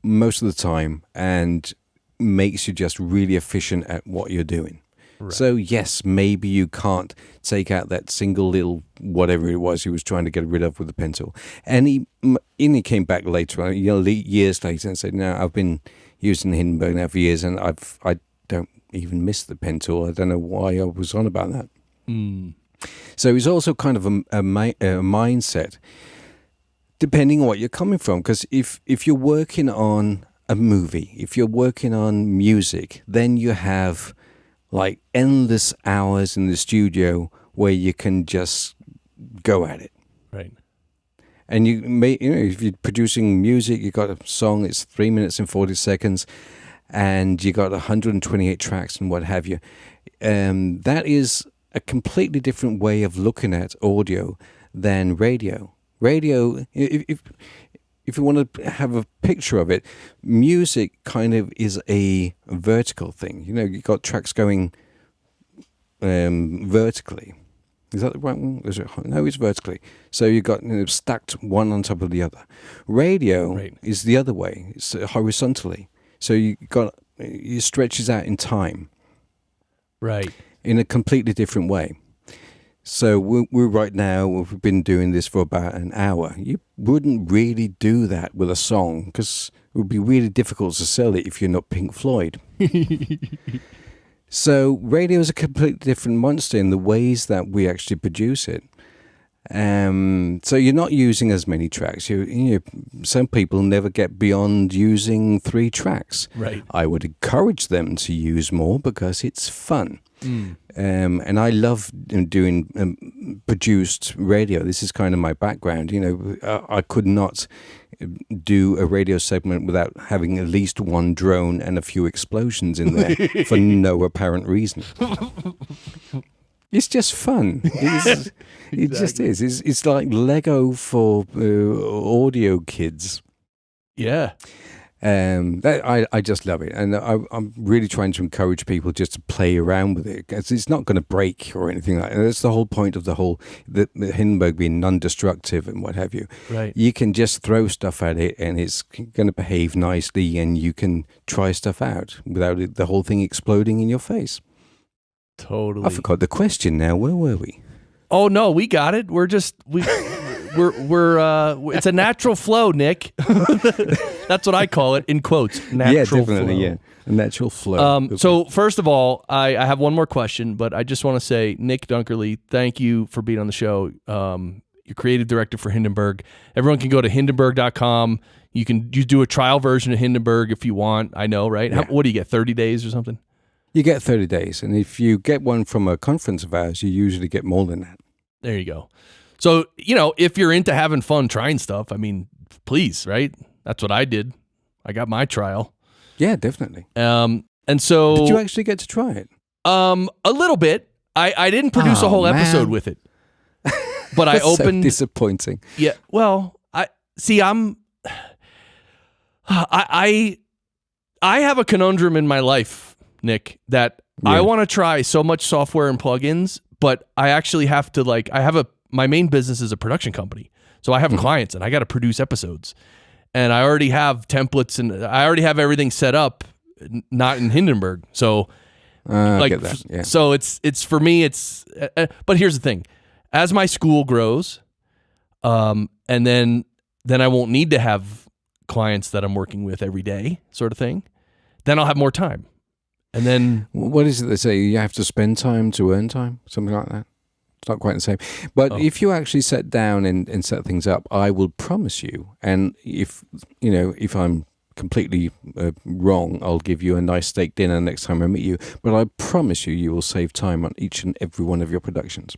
Speaker 2: most of the time and makes you just really efficient at what you're doing. Right. So yes, maybe you can't take out that single little whatever it was he was trying to get rid of with the pen tool. And he came back later, years later, and said, "No, I've been using Hindenburg now for years, and I don't even miss the pen tool. I don't know why I was on about that."
Speaker 1: Mm.
Speaker 2: So it's also kind of a mindset, depending on what you're coming from. Because if you're working on a movie, if you're working on music, then you have like endless hours in the studio where you can just go at it.
Speaker 1: Right.
Speaker 2: And if you're producing music, you got a song, it's 3 minutes and 40 seconds, and you got 128 tracks and what have you. That is a completely different way of looking at audio than radio. Radio, if you want to have a picture of it, music kind of is a vertical thing. You've got tracks going vertically. Is that the right one? No, it's vertically. So you've got stacked one on top of the other. Radio is the other way. It's horizontally. So it stretches out in time.
Speaker 1: Right.
Speaker 2: In a completely different way. So we're right now, we've been doing this for about an hour. You wouldn't really do that with a song because it would be really difficult to sell it if you're not Pink Floyd. So radio is a completely different monster in the ways that we actually produce it. So you're not using as many tracks. Some people never get beyond using 3 tracks.
Speaker 1: Right.
Speaker 2: I would encourage them to use more because it's fun. And I love doing produced radio. This is kind of my background. I could not do a radio segment without having at least one drone and a few explosions in there for no apparent reason. It's just fun. It just is. It's like Lego for audio kids.
Speaker 1: Yeah.
Speaker 2: I just love it, and I'm really trying to encourage people just to play around with it. It's not going to break or anything like that. That's the whole point of the Hindenburg being non-destructive and what have you.
Speaker 1: Right.
Speaker 2: You can just throw stuff at it, and it's going to behave nicely, and you can try stuff out without the whole thing exploding in your face.
Speaker 1: Totally.
Speaker 2: I forgot the question now. Where were we?
Speaker 1: Oh no, we got it. We're it's a natural flow, Nick. That's what I call it, in quotes. Natural flow.
Speaker 2: Yeah, a natural flow.
Speaker 1: So first of all, I have one more question, but I just want to say, Nick Dunkerley, thank you for being on the show. You're creative director for Hindenburg. Everyone can go to Hindenburg.com. You do a trial version of Hindenburg if you want. I know, right?
Speaker 2: Yeah.
Speaker 1: What do you get, 30 days or something?
Speaker 2: You get 30 days, and if you get one from a conference of ours, you usually get more than that.
Speaker 1: There you go. So, if you're into having fun trying stuff, I mean, please, right? That's what I did. I got my trial.
Speaker 2: Yeah, definitely.
Speaker 1: And so...
Speaker 2: Did you actually get to try it?
Speaker 1: A little bit. I didn't produce a whole episode with it. But I opened...
Speaker 2: so disappointing.
Speaker 1: Yeah, well, I have a conundrum in my life, Nick, that I want to try so much software and plugins, but I actually have to my main business is a production company. So I have clients and I got to produce episodes. And I already have templates and I already have everything set up, not in Hindenburg. So
Speaker 2: I get that. Yeah.
Speaker 1: So it's for me, but here's the thing. As my school grows, and then I won't need to have clients that I'm working with every day, sort of thing. Then I'll have more time. And then...
Speaker 2: What is it they say? You have to spend time to earn time? Something like that? It's not quite the same. But if you actually sit down and set things up, I will promise you, and if I'm completely wrong, I'll give you a nice steak dinner next time I meet you. But I promise you will save time on each and every one of your productions.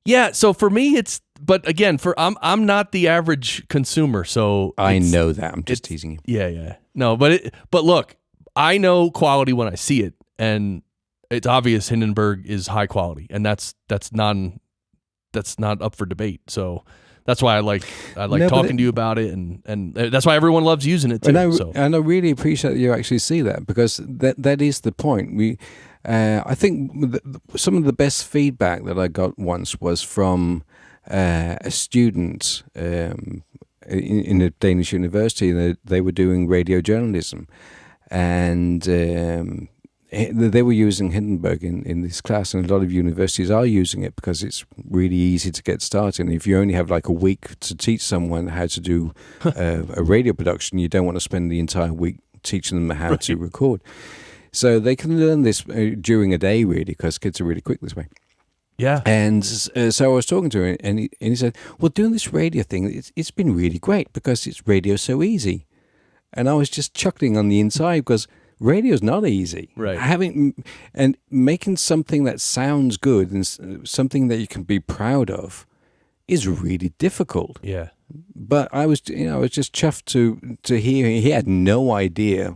Speaker 1: Yeah, so for me, but again, I'm not the average consumer, so...
Speaker 2: I know that. I'm just teasing you.
Speaker 1: Yeah. No, but look, I know quality when I see it, and it's obvious Hindenburg is high quality, and that's not up for debate. So that's why I like talking to you about it, and that's why everyone loves using it too.
Speaker 2: And I really appreciate that you actually see that, because that is the point. I think some of the best feedback that I got once was from a student in a Danish university. They were doing radio journalism, and they were using Hindenburg in this class, and a lot of universities are using it because it's really easy to get started. And if you only have like a week to teach someone how to do a radio production, you don't want to spend the entire week teaching them how to record. So they can learn this during a day, really, because kids are really quick this way.
Speaker 1: Yeah.
Speaker 2: And so I was talking to him, and he said, well, doing this radio thing, it's been really great because it's radio so easy. And I was just chuckling on the inside because radio's not easy.
Speaker 1: Right.
Speaker 2: And making something that sounds good and something that you can be proud of is really difficult.
Speaker 1: Yeah.
Speaker 2: But I was just chuffed to hear he had no idea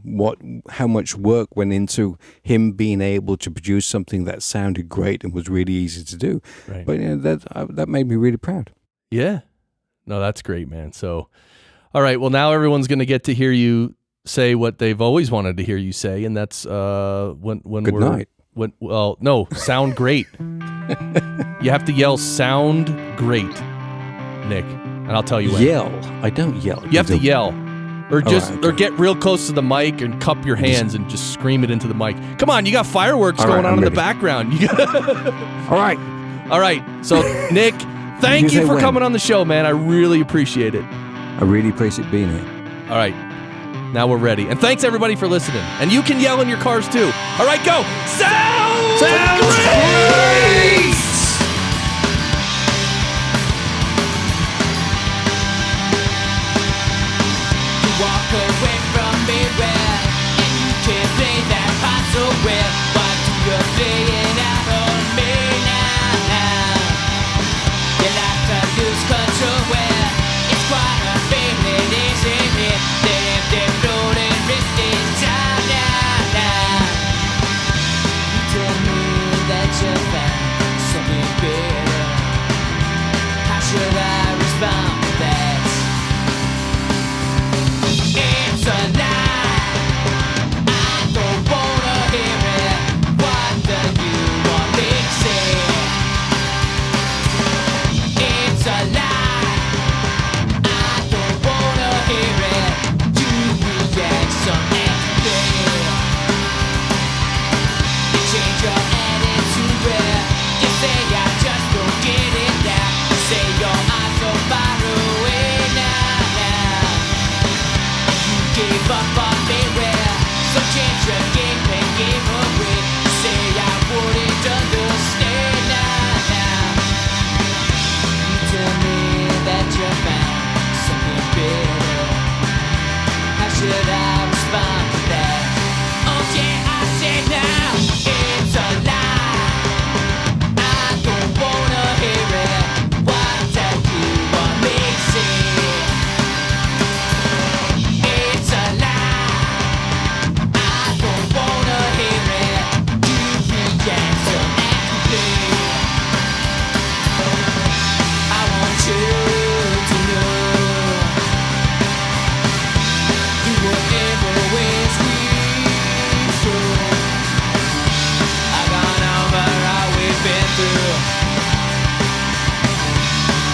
Speaker 2: how much work went into him being able to produce something that sounded great and was really easy to do.
Speaker 1: Right.
Speaker 2: But that made me really proud.
Speaker 1: Yeah. No, that's great, man. So, all right. Well, now everyone's going to get to hear you say what they've always wanted to hear you say, and that's when
Speaker 2: Good night.
Speaker 1: No, sound great. You have to yell sound great, Nick, and I'll tell you when.
Speaker 2: Yell. I don't yell.
Speaker 1: You have to yell. Or just
Speaker 2: right, okay.
Speaker 1: or get real close to the mic and cup your hands and just scream it into the mic. Come on, you got fireworks going on in the background.
Speaker 2: All right.
Speaker 1: All right. So, Nick, thank you for
Speaker 2: when.
Speaker 1: coming on the show, man. I really appreciate it.
Speaker 2: I really appreciate being here.
Speaker 1: All right. Now we're ready. And thanks, everybody, for listening. And you can yell in your cars, too. All right, go. Sound great!
Speaker 4: Walk away from me where and you can't play that part so well. Why do you play it out on me now? You like to lose control where it's quite a feeling, isn't it? They're floating, drifting down now. You tell me that you found something better. How should I respond to that? It's a lie. I don't wanna hear it. What do you want me to say? It's a lie. I don't wanna hear it. Do we get some empathy? You change your attitude where you say I just don't get it now. You say your eyes so far away now. Gave up on me where some chance you gave and gave away. You say I wouldn't understand now. You tell me that you found something better. How should I respond to that? Oh yeah, I say now it's a lie. I don't wanna hear it. What do you want me to say? It's a lie. I don't wanna hear it. Do we get some empathy? I want you to know you were ever with me. So I've gone over all we've been through.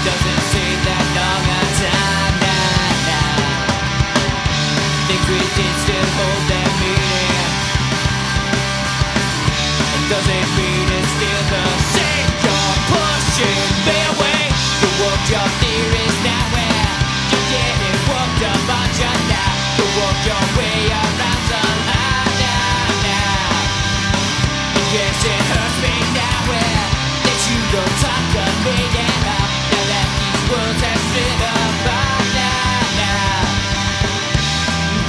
Speaker 4: Doesn't seem that long a time now. Think we did still hold that meaning. And does it mean it's still the same? You're pushing me away. You worked your theories now where you getting worked up on your now. You work your way around somehow now. Yes, it hurts me now where that you don't talk to me now. Now that these words have split apart now.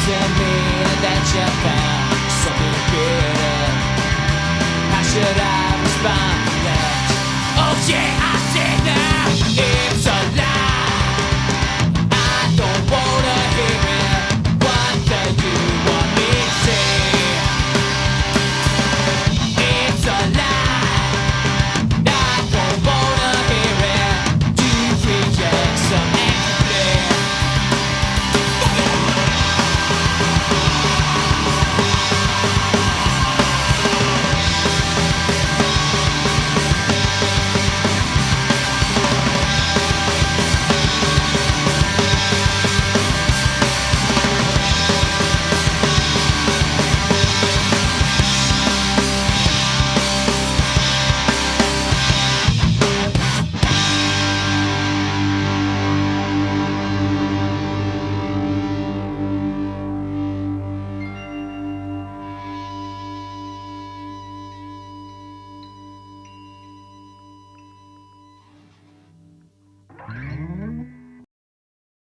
Speaker 4: Tell me that you found something better. How should I respond to that? Oh yeah,